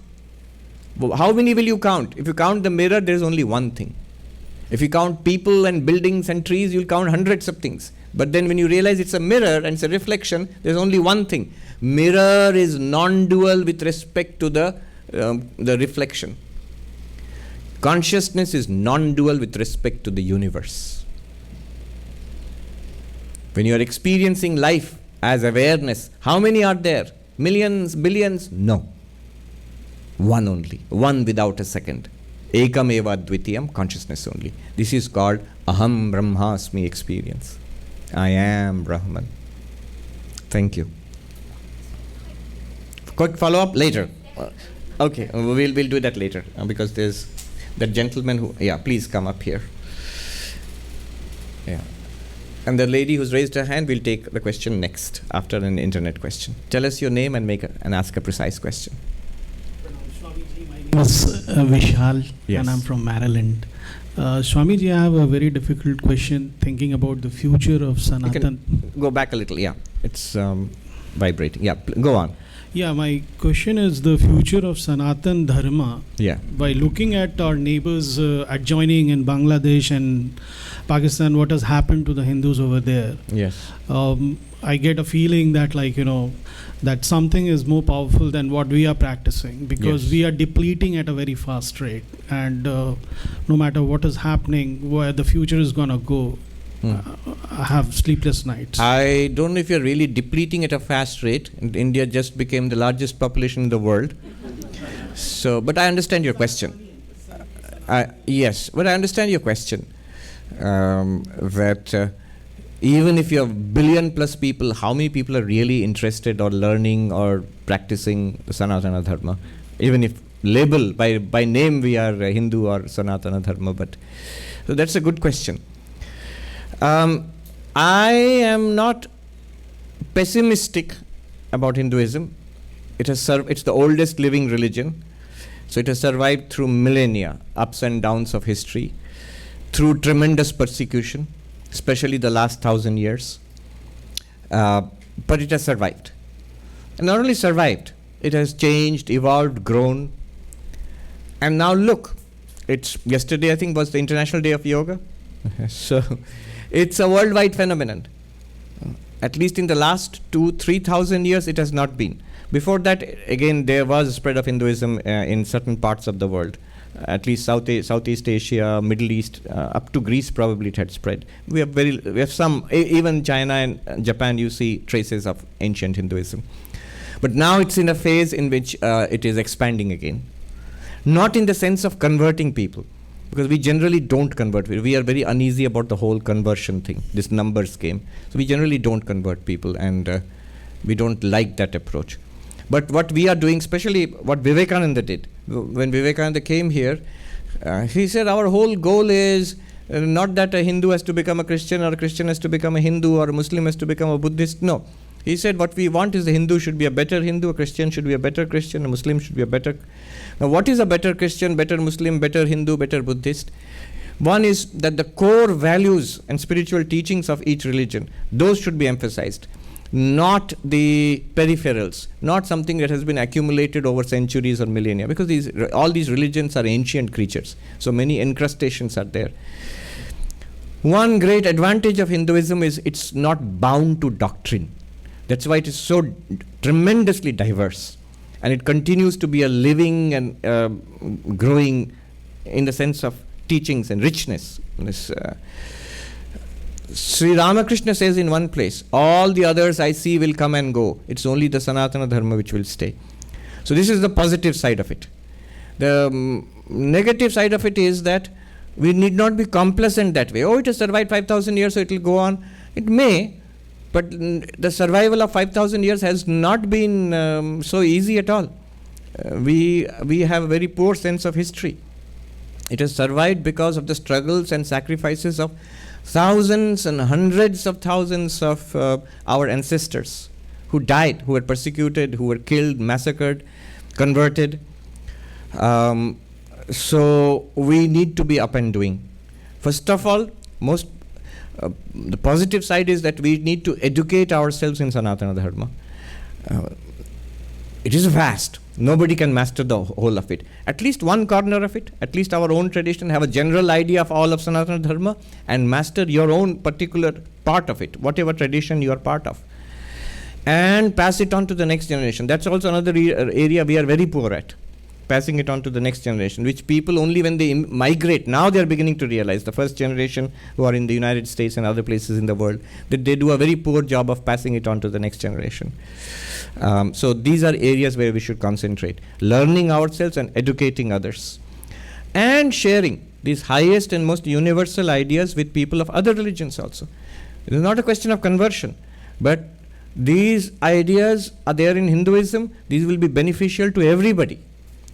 [SPEAKER 1] how many will you count? If you count the mirror, there is only one thing. If you count people and buildings and trees, you'll count hundreds of things. But then when you realize it's a mirror and it's a reflection, there's only one thing. Mirror is non-dual with respect to the reflection. Consciousness is non-dual with respect to the universe. When you are experiencing life as awareness, how many are there? Millions, billions? No. One only. One without a second. Ekam eva dvitiyam, consciousness only. This is called Aham Brahmasmi experience. I am Brahman. Thank you. Quick follow-up later. Okay, we'll do that later because there's that gentleman who, yeah, please come up here. Yeah. And the lady who's raised her hand will take the question next after an internet question. Tell us your name and ask a precise question.
[SPEAKER 5] My name is Vishal,
[SPEAKER 1] yes.
[SPEAKER 5] And I'm from Maryland. Swamiji, I have a very difficult question thinking about the future of Sanatana.
[SPEAKER 1] You can go back a little, yeah. It's vibrating. Yeah, go on.
[SPEAKER 5] Yeah, my question is the future of Sanatana Dharma.
[SPEAKER 1] Yeah.
[SPEAKER 5] By looking at our neighbors adjoining in Bangladesh and Pakistan, what has happened to the Hindus over there.
[SPEAKER 1] Yes.
[SPEAKER 5] I get a feeling that, like, that something is more powerful than what we are practicing, because
[SPEAKER 1] Yes.
[SPEAKER 5] we are depleting at a very fast rate, and no matter what is happening, where the future is going to go, I have sleepless nights.
[SPEAKER 1] I don't know if you're really depleting at a fast rate. India just became the largest population in the world. So, but I understand your question. Yes, but I understand your question. That even if you have billion plus people, how many people are really interested or learning or practicing Sanatana Dharma? Even if label by name we are Hindu or Sanatana Dharma, but so that's a good question. I am not pessimistic about Hinduism. It's the oldest living religion. So it has survived through millennia, ups and downs of history, through tremendous persecution, especially the last 1,000 years. But it has survived. And not only survived, it has changed, evolved, grown. And now look, yesterday I think was the International Day of Yoga. So it's a worldwide phenomenon. At least in the last 2,000-3,000 years, it has not been. Before that, again, there was a spread of Hinduism in certain parts of the world. At least Southeast Asia, Middle East, up to Greece probably it had spread. We have some, even China and Japan, you see traces of ancient Hinduism. But now it's in a phase in which it is expanding again. Not in the sense of converting people, because we generally don't convert people. We are very uneasy about the whole conversion thing, this numbers game. So we generally don't convert people, and we don't like that approach. But what we are doing, especially what Vivekananda did, when Vivekananda came here, he said our whole goal is not that a Hindu has to become a Christian, or a Christian has to become a Hindu, or a Muslim has to become a Buddhist. No. He said what we want is the Hindu should be a better Hindu, a Christian should be a better Christian, a Muslim should be a better... Now what is a better Christian, better Muslim, better Hindu, better Buddhist? One is that the core values and spiritual teachings of each religion, those should be emphasized. Not the peripherals, not something that has been accumulated over centuries or millennia, because all these religions are ancient creatures. So many incrustations are there. One great advantage of Hinduism is it's not bound to doctrine. That's why it is so tremendously diverse. And it continues to be a living and growing in the sense of teachings and richness. Sri Ramakrishna says in one place, all the others I see will come and go. It's only the Sanatana Dharma which will stay. So this is the positive side of it. The negative side of it is that we need not be complacent that way. Oh, it has survived 5,000 years, so it will go on. It may, but the survival of 5,000 years has not been so easy at all. We have a very poor sense of history. It has survived because of the struggles and sacrifices of thousands and hundreds of thousands of our ancestors who died, who were persecuted, who were killed, massacred, converted. So we need to be up and doing. First of all, the positive side is that we need to educate ourselves in Sanatana Dharma. It is vast. Nobody can master the whole of it. At least one corner of it, at least our own tradition, have a general idea of all of Sanatana Dharma and master your own particular part of it, whatever tradition you are part of. And pass it on to the next generation. That's also another area we are very poor at. Passing it on to the next generation, which people only when they migrate, now they are beginning to realize, the first generation who are in the United States and other places in the world, that they do a very poor job of passing it on to the next generation. So these are areas where we should concentrate. Learning ourselves and educating others. And sharing these highest and most universal ideas with people of other religions also. It is not a question of conversion, but these ideas are there in Hinduism. These will be beneficial to everybody.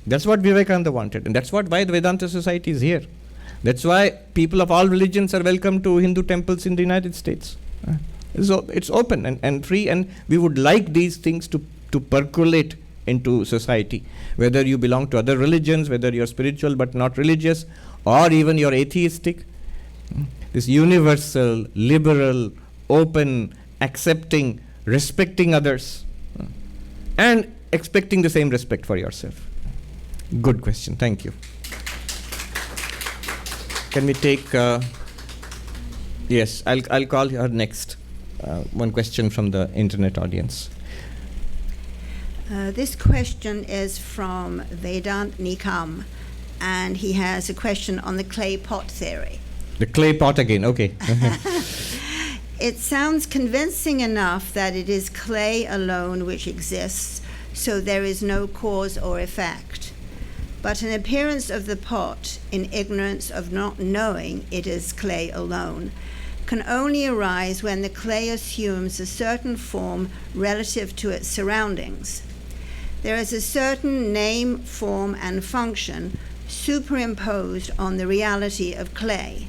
[SPEAKER 1] That's what Vivekananda wanted, and that's why the Vedanta Society is here. That's why people of all religions are welcome to Hindu temples in the United States. So it's open and free, and we would like these things to percolate into society. Whether you belong to other religions, whether you're spiritual but not religious, or even you're atheistic, this universal, liberal, open, accepting, respecting others, and expecting the same respect for yourself. Good question. Thank you. Can we take... yes, I'll call her next. one question from the internet audience.
[SPEAKER 2] This question is from Vedanta Nikam, and he has a question on the clay pot theory.
[SPEAKER 1] The clay pot again, okay.
[SPEAKER 2] It sounds convincing enough that it is clay alone which exists, so there is no cause or effect. But an appearance of the pot in ignorance of not knowing it is clay alone can only arise when the clay assumes a certain form relative to its surroundings. There is a certain name, form, and function superimposed on the reality of clay.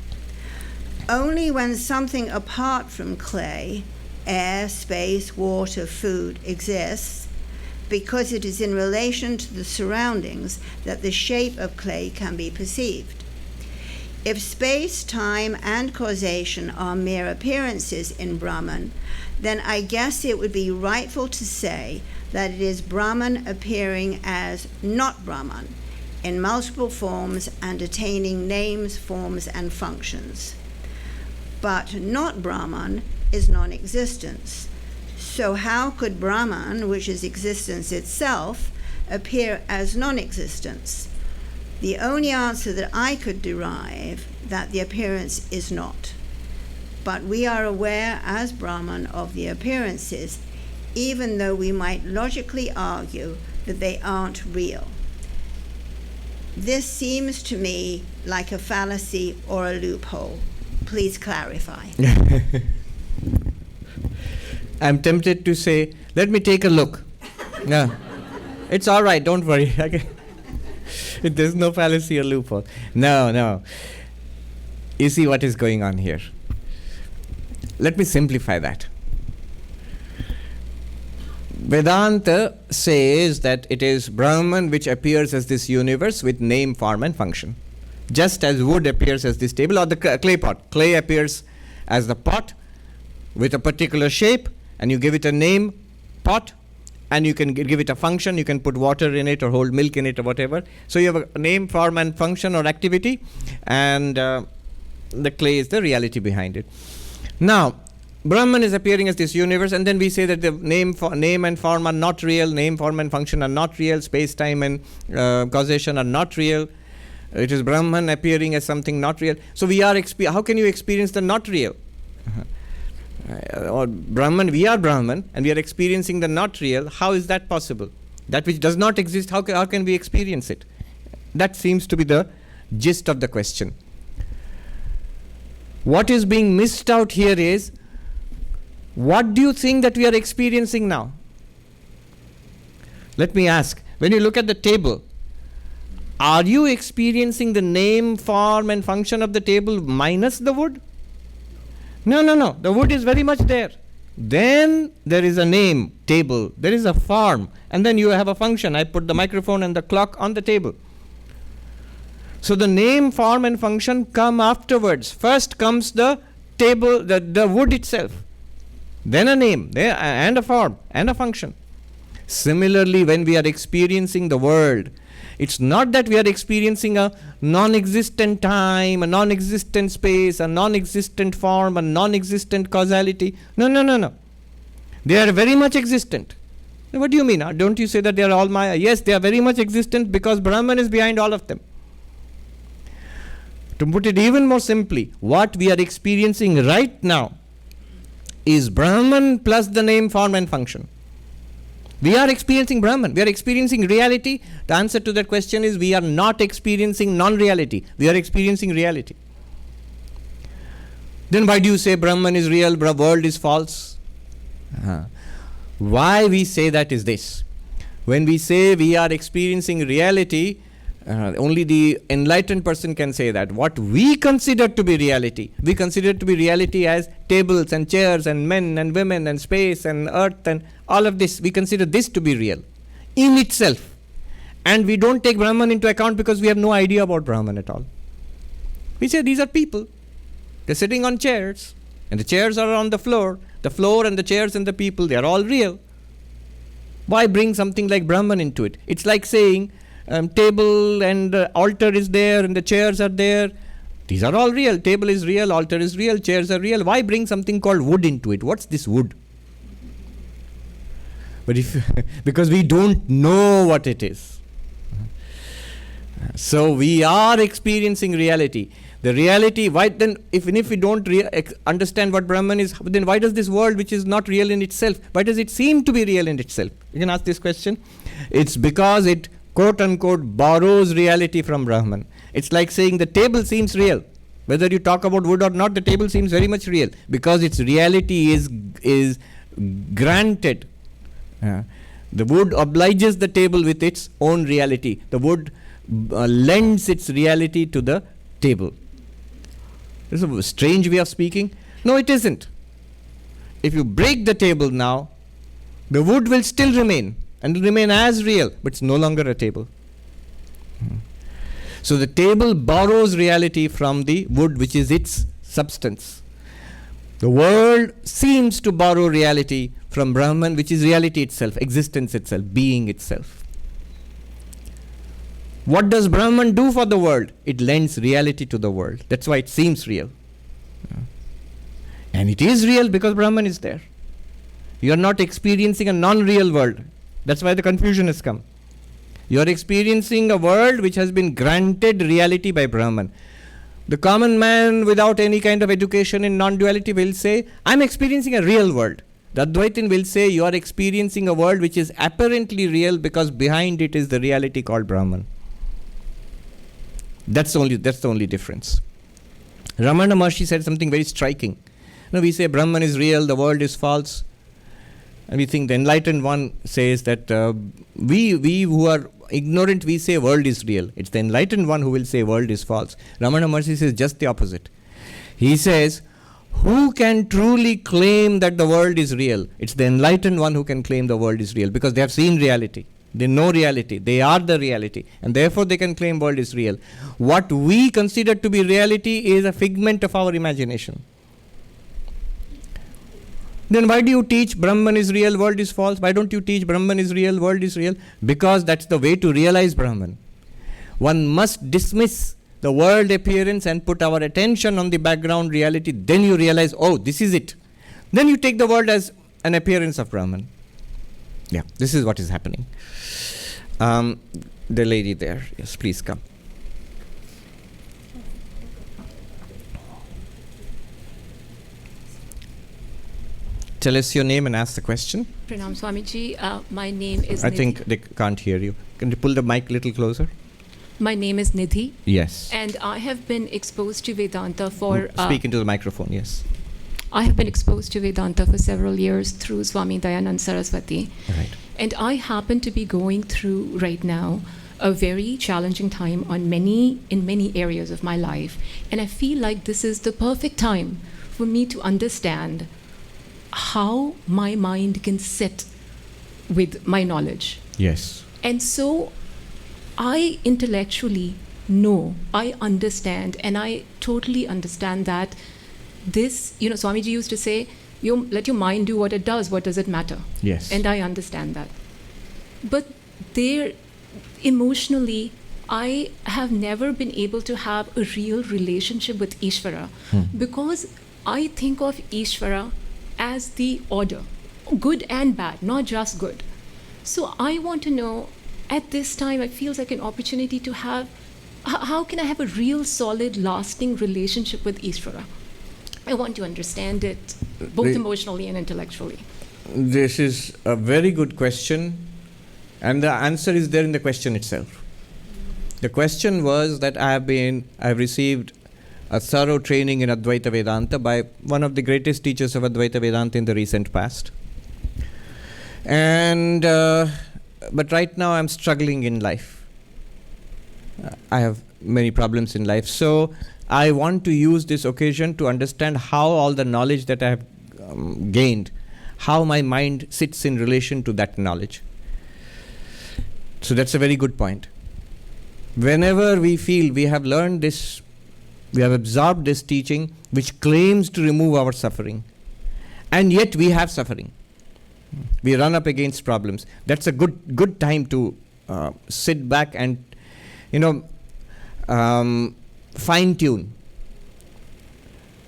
[SPEAKER 2] Only when something apart from clay, air, space, water, food, exists, because it is in relation to the surroundings that the shape of clay can be perceived. If space, time, and causation are mere appearances in Brahman, then I guess it would be rightful to say that it is Brahman appearing as not Brahman, in multiple forms and attaining names, forms, and functions. But not Brahman is non-existence. So how could Brahman, which is existence itself, appear as non-existence? The only answer that I could derive that the appearance is not. But we are aware as Brahman of the appearances, even though we might logically argue that they aren't real. This seems to me like a fallacy or a loophole. Please clarify.
[SPEAKER 1] I'm tempted to say, let me take a look. No, it's all right, don't worry. There's no fallacy or loophole. No. You see what is going on here. Let me simplify that. Vedanta says that it is Brahman which appears as this universe with name, form, and function. Just as wood appears as this table or the clay pot. Clay appears as the pot with a particular shape, and you give it a name, pot, and you can give it a function. You can put water in it or hold milk in it or whatever. So you have a name, form, and function or activity, and the clay is the reality behind it. Now, Brahman is appearing as this universe, and then we say that the name and form are not real, name, form, and function are not real, space, time, and causation are not real. It is Brahman appearing as something not real. So we are how can you experience the not real? Or Brahman, we are Brahman, and we are experiencing the not real. How is that possible? That which does not exist, how can we experience it? That seems to be the gist of the question. What is being missed out here is, what do you think that we are experiencing now? Let me ask, when you look at the table, are you experiencing the name, form, and function of the table minus the wood? No. The wood is very much there. Then there is a name, table. There is a form. And then you have a function. I put the microphone and the clock on the table. So the name, form, and function come afterwards. First comes the table, the wood itself. Then a name, and a form, and a function. Similarly, when we are experiencing the world, it's not that we are experiencing a non-existent time, a non-existent space, a non-existent form, a non-existent causality. No. They are very much existent. What do you mean? Don't you say that they are all Maya? Yes, they are very much existent because Brahman is behind all of them. To put it even more simply, what we are experiencing right now is Brahman plus the name, form, and function. We are experiencing Brahman. We are experiencing reality. The answer to that question is we are not experiencing non-reality. We are experiencing reality. Then why do you say Brahman is real, world is false? Why we say that is this. When we say we are experiencing reality, only the enlightened person can say that. What we consider to be reality, we consider to be reality as tables and chairs and men and women and space and earth and all of this. We consider this to be real in itself. And we don't take Brahman into account because we have no idea about Brahman at all. We say these are people. They're sitting on chairs and the chairs are on the floor. The floor and the chairs and the people, they are all real. Why bring something like Brahman into it? It's like saying table and altar is there and the chairs are there. These are all real. Table is real, altar is real, chairs are real. Why bring something called wood into it? What's this wood? But because we don't know what it is. So we are experiencing reality. The reality, why then, even if we don't understand what Brahman is, then why does this world, which is not real in itself, why does it seem to be real in itself? You can ask this question. It's because it, quote unquote, borrows reality from Brahman. It's like saying the table seems real. Whether you talk about wood or not, the table seems very much real because its reality is granted. The wood obliges the table with its own reality. The wood lends its reality to the table. This is a strange way of speaking. No, it isn't. If you break the table now, the wood will still remain and will remain as real, but it's no longer a table. So the table borrows reality from the wood, which is its substance. The world seems to borrow reality from Brahman, which is reality itself, existence itself, being itself. What does Brahman do for the world? It lends reality to the world. That's why it seems real. And it is real because Brahman is there. You are not experiencing a non-real world. That's why the confusion has come. You are experiencing a world which has been granted reality by Brahman. The common man without any kind of education in non-duality will say, I'm experiencing a real world. The Advaitin will say, you are experiencing a world which is apparently real because behind it is the reality called Brahman. That's the only difference. Ramana Maharshi said something very striking. We say Brahman is real, the world is false. And we think the enlightened one says that we who are ignorant, we say world is real. It's the enlightened one who will say world is false. Ramana Maharshi says just the opposite. He says, who can truly claim that the world is real? It's the enlightened one who can claim the world is real because they have seen reality. They know reality. They are the reality. And therefore they can claim world is real. What we consider to be reality is a figment of our imagination. Then why do you teach Brahman is real, world is false? Why don't you teach Brahman is real, world is real? Because that's the way to realize Brahman. One must dismiss the world appearance and put our attention on the background reality. Then you realize, oh, this is it. Then you take the world as an appearance of Brahman. Yeah, this is what is happening. The lady there, yes, please come. Tell us your name and ask the question.
[SPEAKER 6] Pranam Swamiji, my name is
[SPEAKER 1] I
[SPEAKER 6] Nidhi.
[SPEAKER 1] think they can't hear you. Can you pull the mic a little closer?
[SPEAKER 6] My name is Nidhi.
[SPEAKER 1] Yes.
[SPEAKER 6] And I have been exposed to Vedanta for...
[SPEAKER 1] Speak into the microphone, yes.
[SPEAKER 6] I have been exposed to Vedanta for several years through Swami Dayanand Saraswati.
[SPEAKER 1] Right.
[SPEAKER 6] And I happen to be going through right now a very challenging time in many areas of my life. And I feel like this is the perfect time for me to understand how my mind can sit with my knowledge.
[SPEAKER 1] Yes.
[SPEAKER 6] And so I intellectually know, I understand, and I totally understand that this, Swamiji used to say, you let your mind do what it does, what does it matter?
[SPEAKER 1] Yes.
[SPEAKER 6] And I understand that. But there, emotionally, I have never been able to have a real relationship with Ishvara because I think of Ishvara as the order, good and bad, not just good. So I want to know, at this time, it feels like an opportunity to have, how can I have a real, solid, lasting relationship with Ishvara? I want to understand it, both emotionally and intellectually.
[SPEAKER 1] This is a very good question, and the answer is there in the question itself. The question was that I have received a thorough training in Advaita Vedanta by one of the greatest teachers of Advaita Vedanta in the recent past. And but right now I'm struggling in life. I have many problems in life. So I want to use this occasion to understand how all the knowledge that I have gained, how my mind sits in relation to that knowledge. So that's a very good point. Whenever we feel we have learned this, we have absorbed this teaching which claims to remove our suffering, and yet we have suffering, we run up against problems, that's a good time to sit back and fine-tune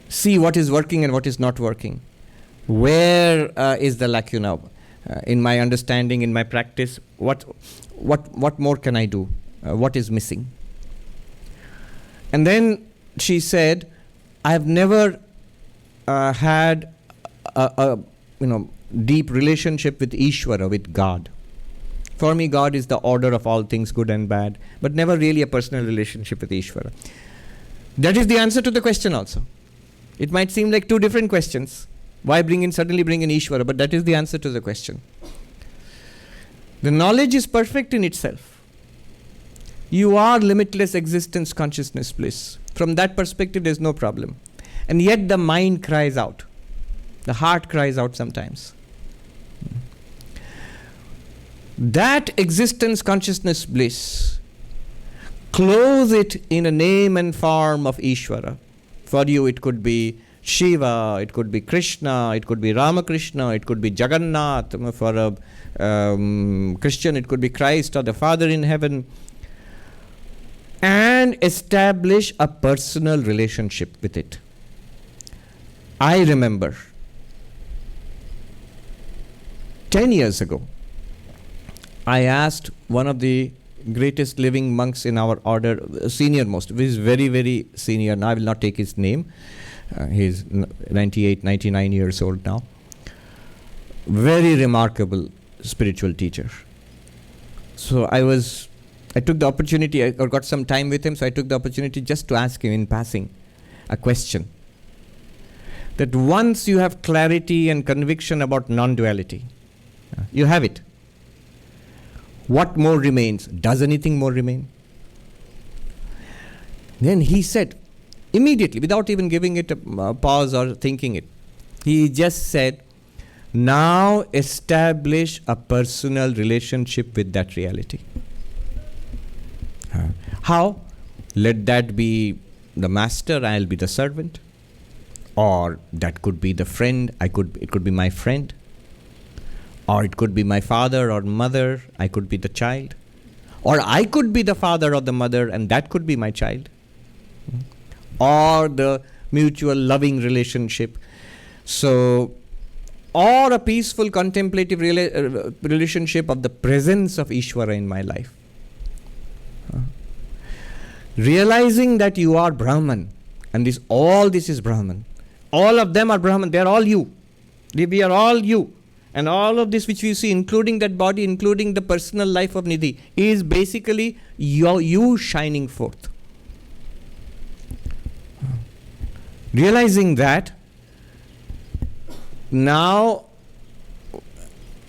[SPEAKER 1] see what is working and what is not working. Where is the lacuna in my understanding, in my practice? What more can I do? What is missing? And then she said, I have never had a deep relationship with Ishvara, with God. For me, God is the order of all things, good and bad, but never really a personal relationship with Ishvara. That is the answer to the question also. It might seem like two different questions. Why suddenly bring in Ishvara? But that is the answer to the question. The knowledge is perfect in itself. You are limitless existence, consciousness, bliss. From that perspective, there is no problem. And yet the mind cries out. The heart cries out sometimes. That existence, consciousness, bliss, clothe it in a name and form of Ishvara. For you, it could be Shiva, it could be Krishna, it could be Ramakrishna, it could be Jagannath. For a Christian, it could be Christ or the Father in heaven. And establish a personal relationship with it. I remember 10 years ago, I asked one of the greatest living monks in our order, senior most, he is very, very senior. Now I will not take his name. He's 98, 99 years old now. Very remarkable spiritual teacher. So I took the opportunity, I got some time with him, so I took the opportunity just to ask him in passing a question. That once you have clarity and conviction about non-duality, you have it. What more remains? Does anything more remain? Then he said, immediately, without even giving it a pause or thinking it, he just said, now establish a personal relationship with that reality. How? Let that be the master, I'll be the servant. Or that could be the friend, it could be my friend. Or it could be my father or mother, I could be the child. Or I could be the father or the mother, and that could be my child. Or the mutual loving relationship. So, or a peaceful contemplative relationship of the presence of Ishvara in my life. Realizing that you are Brahman, and all this is Brahman. All of them are Brahman, they are all you. We are all you. And all of this which we see, including that body, including the personal life of Nidhi, is basically you shining forth. Realizing that, now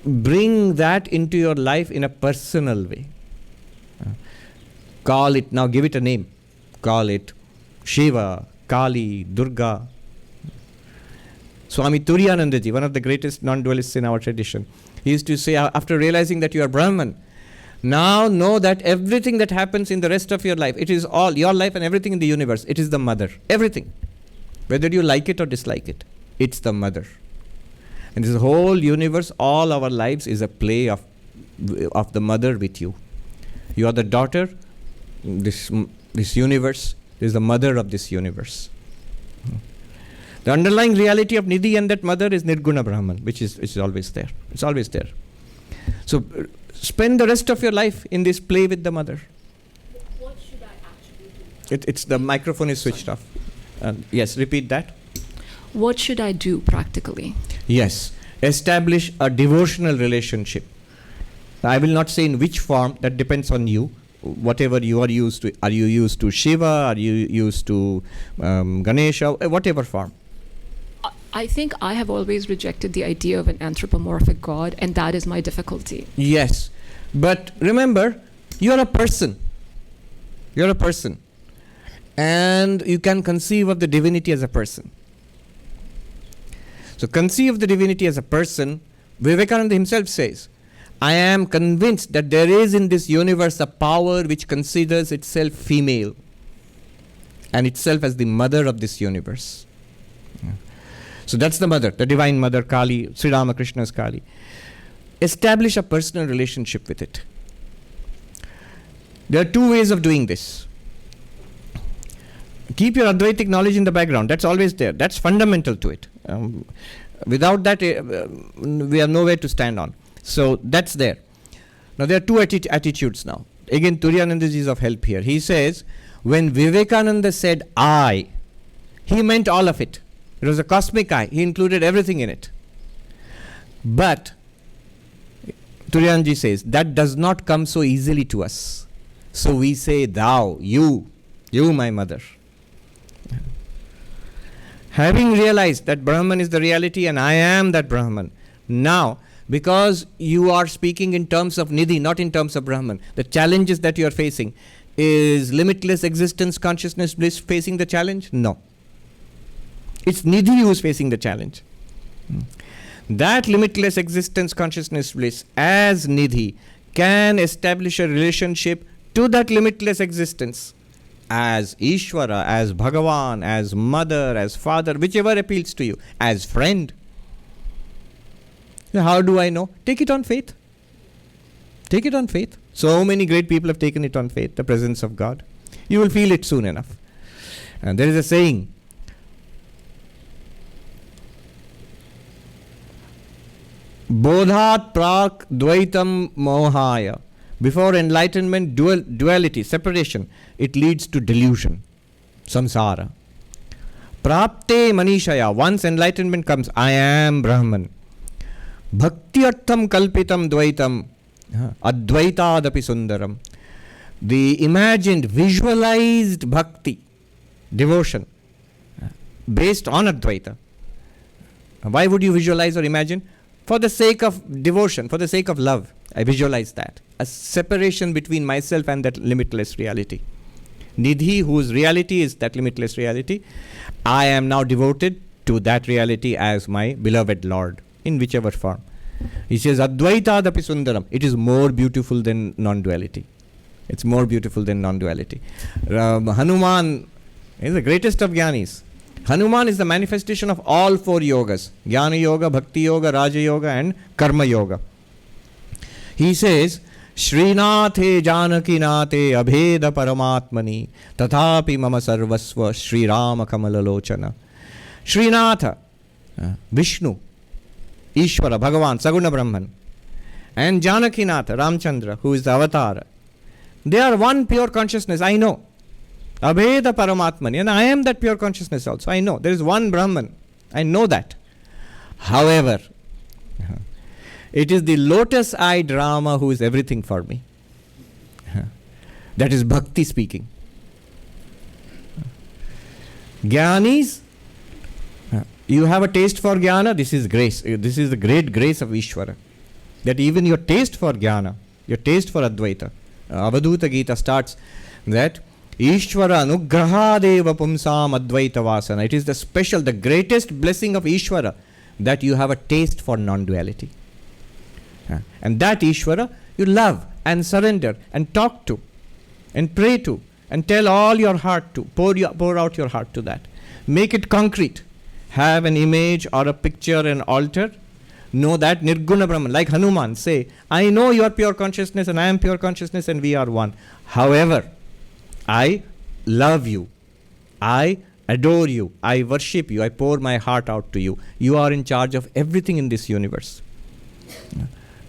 [SPEAKER 1] bring that into your life in a personal way. Call it, now give it a name. Call it Shiva, Kali, Durga. Swami Turiyanandaji, one of the greatest non-dualists in our tradition, he used to say, after realizing that you are Brahman, now know that everything that happens in the rest of your life, it is all your life and everything in the universe, it is the mother. Everything. Whether you like it or dislike it, it's the mother. And this whole universe, all our lives is a play of the mother with you. You are the daughter, this universe is the mother of this universe. The underlying reality of Nidhi and that mother is Nirguna Brahman, which is always there. It's always there. So spend the rest of your life in this play with the mother.
[SPEAKER 6] What should I actually do?
[SPEAKER 1] It's the microphone is switched off. Yes, repeat that.
[SPEAKER 6] What should I do practically?
[SPEAKER 1] Yes, establish a devotional relationship. I will not say in which form, that depends on you. Whatever you are used to. Are you used to Shiva? Are you used to Ganesha? Whatever form.
[SPEAKER 6] I think I have always rejected the idea of an anthropomorphic God, and that is my difficulty.
[SPEAKER 1] Yes, but remember, you are a person. You are a person. And you can conceive of the divinity as a person. So conceive of the divinity as a person. Vivekananda himself says, I am convinced that there is in this universe a power which considers itself female and itself as the mother of this universe. So that's the mother, the divine mother, Kali, Sri Ramakrishna's Kali. Establish a personal relationship with it. There are two ways of doing this. Keep your Advaitic knowledge in the background. That's always there. That's fundamental to it. Without that, we have nowhere to stand on. So that's there. Now there are two attitudes now. Again, Turiyananda is of help here. He says, when Vivekananda said I, he meant all of it. It was a cosmic I. He included everything in it. But Turiyananda says, that does not come so easily to us. So we say, thou, you my mother. Having realized that Brahman is the reality and I am that Brahman, now, because you are speaking in terms of Nidhi, not in terms of Brahman, the challenges that you are facing, is limitless existence, consciousness, bliss facing the challenge? No. It's Nidhi who is facing the challenge. That limitless existence, consciousness, bliss as Nidhi can establish a relationship to that limitless existence as Ishvara, as Bhagavan, as mother, as father, whichever appeals to you, as friend. How do I know? Take it on faith. Take it on faith. So many great people have taken it on faith, the presence of God. You will feel it soon enough. And there is a saying, Bodhat prak dvaitam mohaya. Before enlightenment, duality, separation, it leads to delusion, samsara. Prapte manishaya, once enlightenment comes, I am Brahman. Bhaktyartham kalpitam dvaitam, advaitadapi sundaram. The imagined, visualized bhakti, devotion, based on Advaita. Why would you visualize or imagine? For the sake of devotion, for the sake of love. I visualize that. A separation between myself and that limitless reality. Nidhi, whose reality is that limitless reality, I am now devoted to that reality as my beloved Lord, in whichever form. He says, Advaitadapi sundaram. It is more beautiful than non-duality. It's more beautiful than non-duality. Hanuman is the greatest of Jnanis. Hanuman is the manifestation of all four yogas. Jnana Yoga, Bhakti Yoga, Raja Yoga and Karma Yoga. He says, Srinathe Janakinathe Abheda Paramatmani Tathapi Mama Sarvasva Sri Rama Kamalalochana. Srinatha, Vishnu, Ishvara, Bhagavan, Saguna Brahman, and Janakinatha, Ramchandra, who is the avatar. They are one pure consciousness, I know. Abheda Paramatmani, and I am that pure consciousness also. I know. There is one Brahman. I know that. However, it is the lotus-eyed Rama who is everything for me. That is bhakti speaking. Jnanis, you have a taste for jnana, this is grace. This is the great grace of Ishvara. That even your taste for jnana, your taste for Advaita, Avadhuta Gita starts that Ishvara anugrahadeva pumsam Advaita vasana. It is the special, the greatest blessing of Ishvara that you have a taste for non-duality. And that Ishvara you love and surrender and talk to and pray to and tell all your heart to, pour out your heart to that. Make it concrete. Have an image or a picture, an altar. Know that Nirguna Brahman, like Hanuman, say, I know you are pure consciousness and I am pure consciousness and we are one. However, I love you. I adore you. I worship you. I pour my heart out to you. You are in charge of everything in this universe.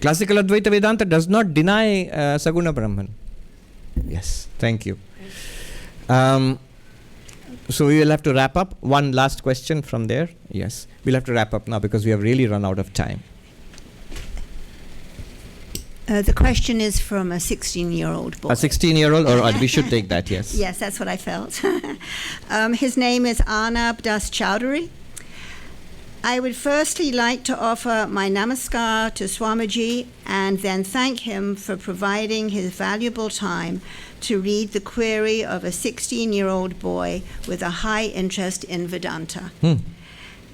[SPEAKER 1] Classical Advaita Vedanta does not deny Saguna Brahman. Yes, thank you. So we will have to wrap up. One last question from there. Yes, we'll have to wrap up now because we have really run out of time.
[SPEAKER 2] The question is from a 16-year-old boy.
[SPEAKER 1] A 16-year-old, or we should take that, yes.
[SPEAKER 2] Yes, that's what I felt. His name is Arnab Das Chowdhury. I would firstly like to offer my namaskar to Swamiji and then thank him for providing his valuable time to read the query of a 16-year-old boy with a high interest in Vedanta.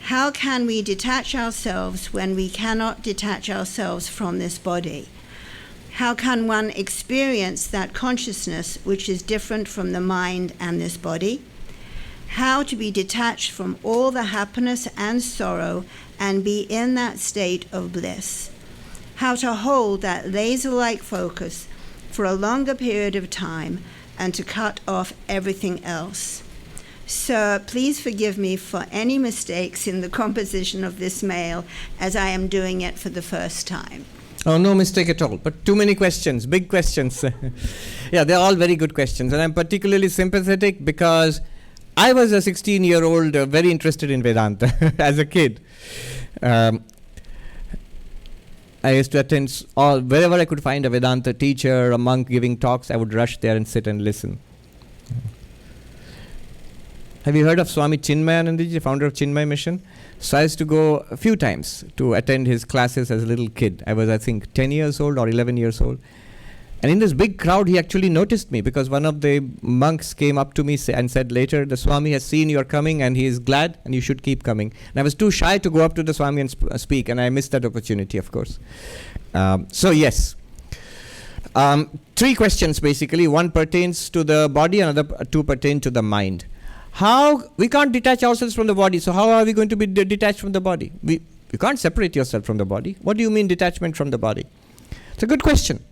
[SPEAKER 2] How can we detach ourselves when we cannot detach ourselves from this body? How can one experience that consciousness which is different from the mind and this body? How to be detached from all the happiness and sorrow and be in that state of bliss. How to hold that laser-like focus for a longer period of time and to cut off everything else. Sir, please forgive me for any mistakes in the composition of this mail, as I am doing it for the first time.
[SPEAKER 1] Oh, no mistake at all. But too many questions, big questions. Yeah, they're all very good questions. And I'm particularly sympathetic because I was a 16-year-old very interested in Vedanta as a kid. I used to attend wherever I could find a Vedanta teacher, a monk giving talks, I would rush there and sit and listen. Have you heard of Swami Chinmayananda, the founder of Chinmay Mission? So I used to go a few times to attend his classes as a little kid. I was, I think, 10 years old or 11 years old. And in this big crowd, he actually noticed me because one of the monks came up to me and said later, the Swami has seen you are coming and he is glad and you should keep coming. And I was too shy to go up to the Swami and speak, and I missed that opportunity, of course. So yes. 3 questions basically. One pertains to the body, another 2 pertain to the mind. How we can't detach ourselves from the body, so how are we going to be detached from the body? You can't separate yourself from the body. What do you mean detachment from the body? It's a good question.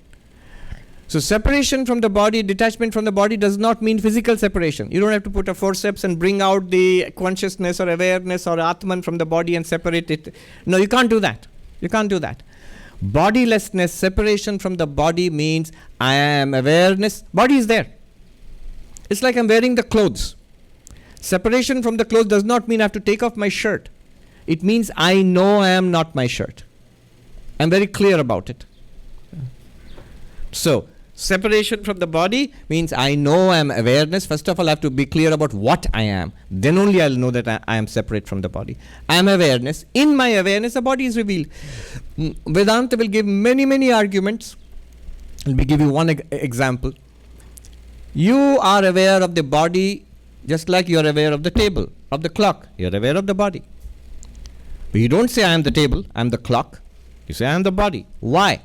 [SPEAKER 1] So separation from the body, detachment from the body does not mean physical separation. You don't have to put a forceps and bring out the consciousness or awareness or Atman from the body and separate it. No, you can't do that. You can't do that. Bodilessness, separation from the body means I am awareness. Body is there. It's like I'm wearing the clothes. Separation from the clothes does not mean I have to take off my shirt. It means I know I am not my shirt. I'm very clear about it. So, separation from the body means I know I am awareness. First of all, I have to be clear about what I am. Then only I'll know that I am separate from the body. I am awareness. In my awareness, the body is revealed. Vedanta will give many, many arguments. Let me give you one example. You are aware of the body just like you are aware of the table, of the clock. You are aware of the body. But you don't say I am the table, I am the clock. You say I am the body. Why?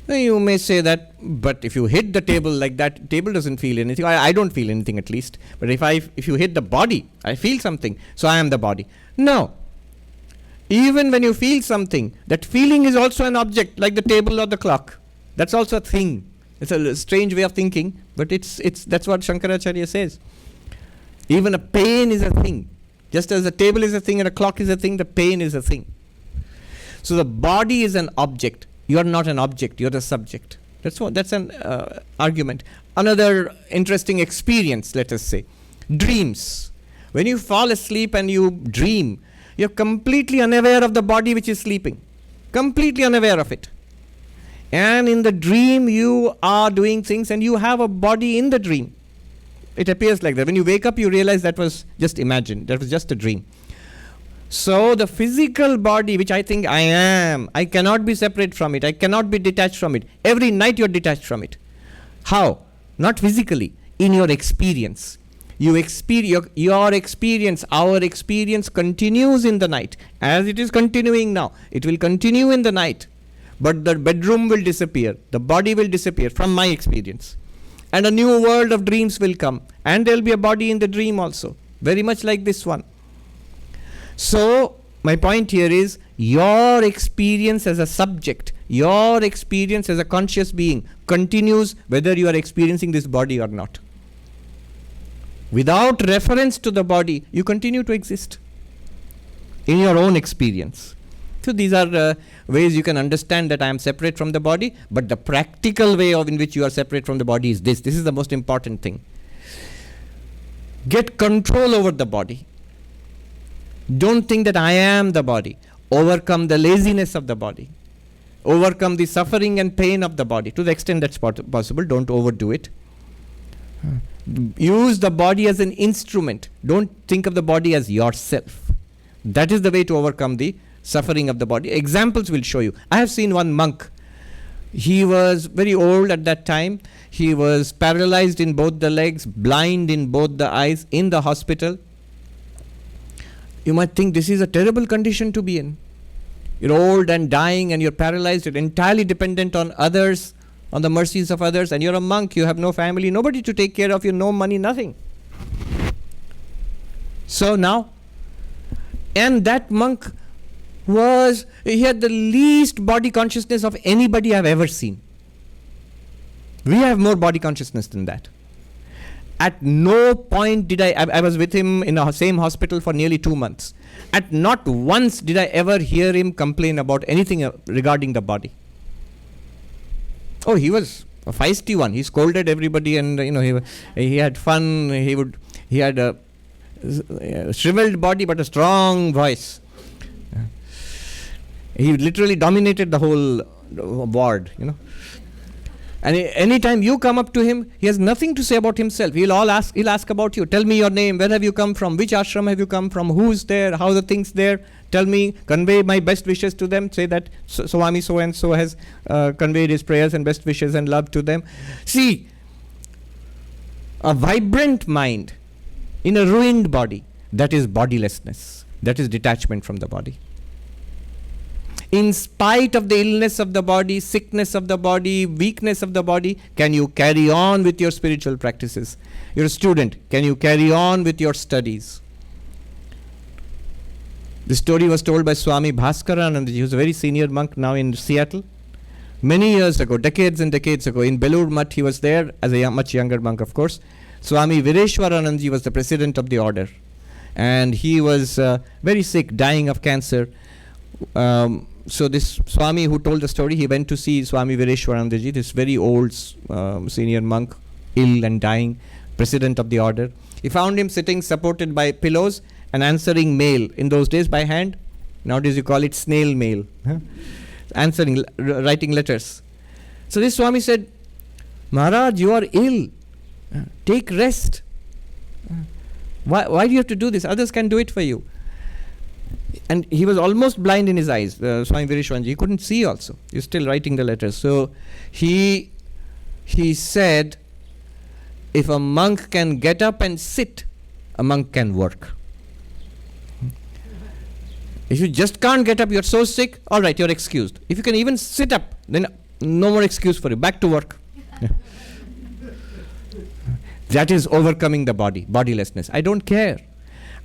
[SPEAKER 1] You may say that, but if you hit the table like that, table doesn't feel anything. I don't feel anything at least. But if you hit the body, I feel something. So I am the body. No. Even when you feel something, that feeling is also an object, like the table or the clock. That's also a thing. It's a strange way of thinking, but that's what Shankaracharya says. Even a pain is a thing. Just as a table is a thing and a clock is a thing, the pain is a thing. So the body is an object. You are not an object, you are the subject. That's an argument. Another interesting experience, let us say. Dreams. When you fall asleep and you dream, you're completely unaware of the body which is sleeping. Completely unaware of it. And in the dream, you are doing things and you have a body in the dream. It appears like that. When you wake up, you realize that was just imagined. That was just a dream. So the physical body, which I think I am, I cannot be separate from it. I cannot be detached from it. Every night you're detached from it. How? Not physically. In your experience. Your experience, our experience continues in the night. As it is continuing now, it will continue in the night. But the bedroom will disappear. The body will disappear from my experience. And a new world of dreams will come. And there will be a body in the dream also. Very much like this one. So, my point here is, your experience as a subject, your experience as a conscious being continues whether you are experiencing this body or not. Without reference to the body, you continue to exist in your own experience. So these are ways you can understand that I am separate from the body, but the practical way in which you are separate from the body is this. This is the most important thing. Get control over the body. Don't think that I am the body. Overcome the laziness of the body. Overcome the suffering and pain of the body. To the extent that's possible, don't overdo it. Use the body as an instrument. Don't think of the body as yourself. That is the way to overcome the suffering of the body. Examples will show you. I have seen one monk. He was very old at that time. He was paralyzed in both the legs, blind in both the eyes, in the hospital. You might think this is a terrible condition to be in. You're old and dying and you're paralyzed. You're entirely dependent on others, on the mercies of others. And you're a monk. You have no family, nobody to take care of you, no money, nothing. So now, and that monk he had the least body consciousness of anybody I've ever seen. We have more body consciousness than that. At no point did I was with him in the same hospital for nearly 2 months. At not once did I ever hear him complain about anything regarding the body. Oh, he was a feisty one. He scolded everybody, and he had fun. He had a shriveled body but a strong voice. He literally dominated the whole ward, And any time you come up to him, he has nothing to say about himself. He'll ask about you. Tell me your name. Where have you come from? Which ashram have you come from? Who's there? How are the things there? Tell me. Convey my best wishes to them. Say that Swami so and so has conveyed his prayers and best wishes and love to them. See, a vibrant mind in a ruined body, that is bodilessness. That is detachment from the body. In spite of the illness of the body, sickness of the body, weakness of the body, can you carry on with your spiritual practices? You're a student. Can you carry on with your studies? The story was told by Swami Bhaskarananda. He was a very senior monk now in Seattle. Many years ago, decades and decades ago, in Belur Mutt, he was there as a much younger monk, of course. Swami Vireshwaranandji was the president of the order. And he was very sick, dying of cancer. So this Swami who told the story, he went to see Swami Vireshwaranandaji, this very old senior monk, ill and dying, president of the order. He found him sitting supported by pillows and answering mail. In those days by hand. Nowadays you call it snail mail. Answering, writing letters. So this Swami said, Maharaj, you are ill. Take rest. Why do you have to do this? Others can do it for you. And he was almost blind in his eyes, Swami Vireshwaranji. He couldn't see also. He was still writing the letters. So he said, if a monk can get up and sit, a monk can work. If you just can't get up, you're so sick, all right, you're excused. If you can even sit up, then no more excuse for you. Back to work. That is overcoming the body, bodilessness. I don't care.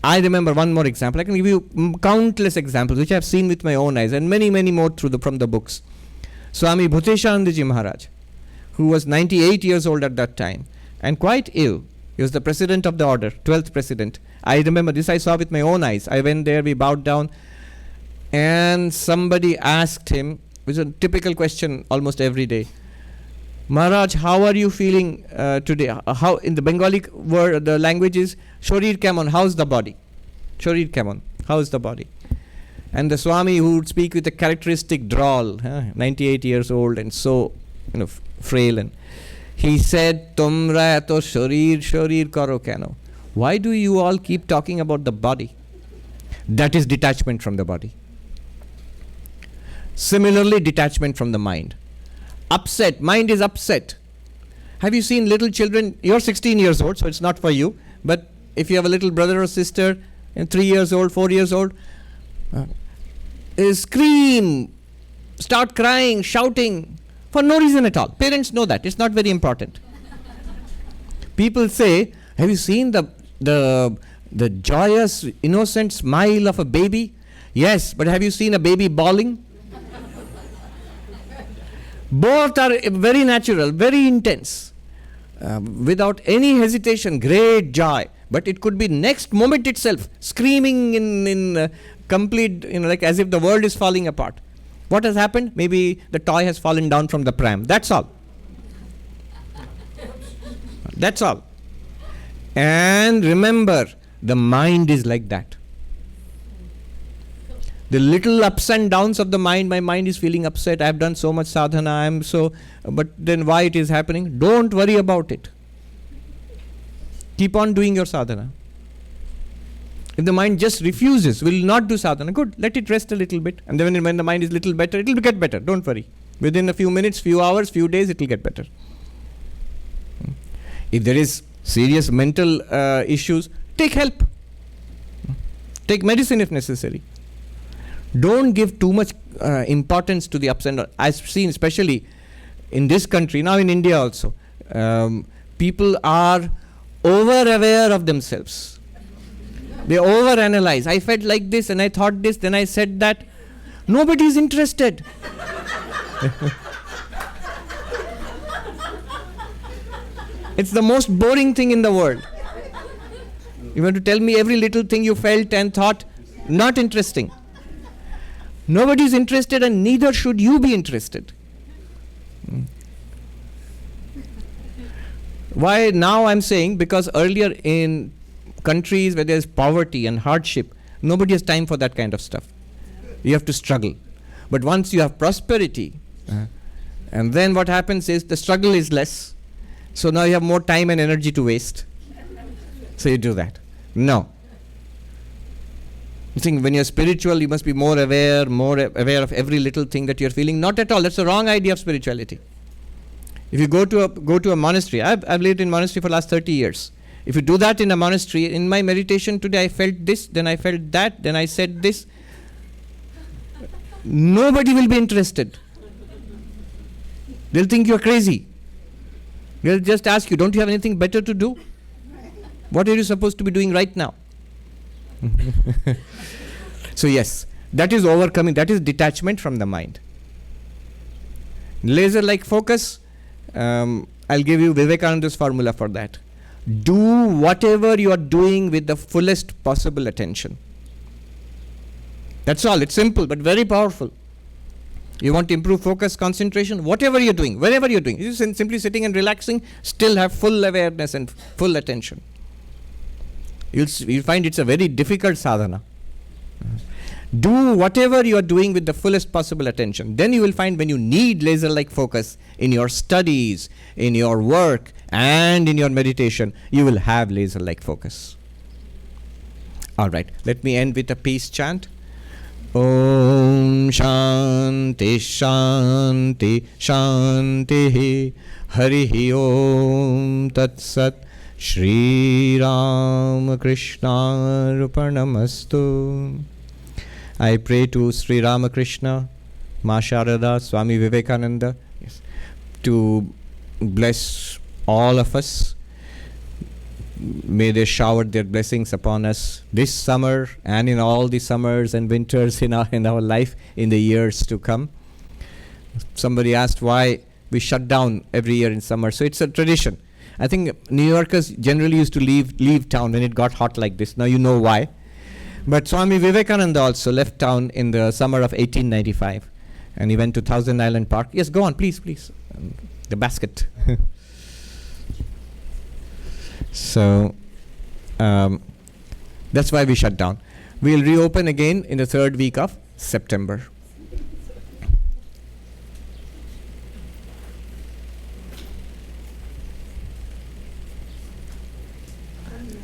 [SPEAKER 1] I remember one more example. I can give you countless examples which I have seen with my own eyes, and many, many more from the books. Swami Bhuteshanandaji Maharaj, who was 98 years old at that time and quite ill. He was the president of the order, 12th president. I remember this, I saw with my own eyes. I went there, we bowed down, and somebody asked him, which is a typical question almost every day, Maharaj, how are you feeling today? How in the Bengali word, the language is Shorir Kemon, how's the body? Shorir Kemon, how's the body? And the Swami, who would speak with a characteristic drawl, 98 years old and so frail, and he said, Tumra to shorir karo keno. Why do you all keep talking about the body? That is detachment from the body. Similarly, detachment from the mind. Upset, mind is upset. Have you seen little children? You're 16 years old, so it's not for you. But if you have a little brother or sister, 3 years old, 4 years old, scream, start crying, shouting, for no reason at all. Parents know that. It's not very important. People say, have you seen the joyous, innocent smile of a baby? Yes, but have you seen a baby bawling? Both are very natural, very intense. Without any hesitation, great joy. But it could be next moment itself, screaming in complete, like as if the world is falling apart. What has happened? Maybe the toy has fallen down from the pram. That's all. That's all. And remember, the mind is like that. The little ups and downs of the mind, my mind is feeling upset, I have done so much sadhana, but then why it is happening? Don't worry about it. Keep on doing your sadhana. If the mind just refuses, will not do sadhana, good, let it rest a little bit. And then when the mind is a little better, it will get better, don't worry. Within a few minutes, few hours, few days, it will get better. If there is serious mental issues, take help. Take medicine if necessary. Don't give too much importance to the ups and downs. I've seen, especially in this country, now in India also, people are over-aware of themselves. They over-analyze. I felt like this and I thought this, then I said that. Nobody is interested. It's the most boring thing in the world. You want to tell me every little thing you felt and thought? Not interesting. Nobody is interested, and neither should you be interested. Why now I'm saying? Because earlier in countries where there's poverty and hardship, nobody has time for that kind of stuff. You have to struggle. But once you have prosperity, and then what happens is the struggle is less. So now you have more time and energy to waste. So you do that. No. You think when you're spiritual, you must be more aware of every little thing that you're feeling. Not at all. That's the wrong idea of spirituality. If you go to a monastery, I've lived in monastery for the last 30 years. If you do that in a monastery, in my meditation today I felt this, then I felt that, then I said this. Nobody will be interested. They'll think you're crazy. They'll just ask you, don't you have anything better to do? What are you supposed to be doing right now? So yes, that is overcoming, that is detachment from the mind. Laser-like focus, I'll give you Vivekananda's formula for that. Do whatever you are doing with the fullest possible attention. That's all. It's simple but very powerful. You want to improve focus, concentration, whatever you're doing, wherever you're doing. You're simply sitting and relaxing, still have full awareness and full attention. You'll find it's a very difficult sadhana. Do whatever you are doing with the fullest possible attention. Then you will find when you need laser-like focus in your studies, in your work, and in your meditation, you will have laser-like focus. All right, let me end with a peace chant. Om Shanti Shanti Shanti Harihi Om Tat Sat Shri Ram Krishna Arpanamastu. I pray to Sri Ramakrishna, Ma Sharada, Swami Vivekananda, to bless all of us. May they shower their blessings upon us this summer and in all the summers and winters in our life in the years to come. Somebody asked why we shut down every year in summer. So it's a tradition. I think New Yorkers generally used to leave town when it got hot like this. Now you know why. But Swami Vivekananda also left town in the summer of 1895. And he went to Thousand Island Park. Yes, go on, please. The basket. So that's why we shut down. We'll reopen again in the third week of September.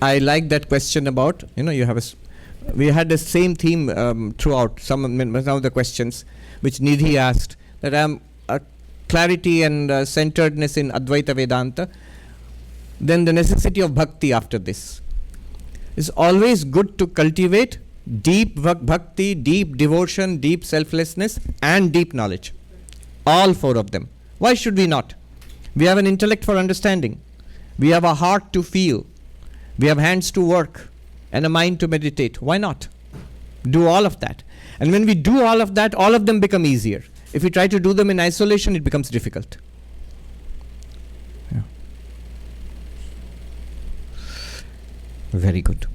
[SPEAKER 1] I like that question about, we had the same theme throughout some of the questions which Nidhi asked, that clarity and centeredness in Advaita Vedanta. Then the necessity of bhakti after this. It's always good to cultivate deep bhakti, deep devotion, deep selflessness, and deep knowledge. All four of them. Why should we not? We have an intellect for understanding. We have a heart to feel. We have hands to work and a mind to meditate. Why not? Do all of that. And when we do all of that, all of them become easier. If we try to do them in isolation, it becomes difficult. Very good.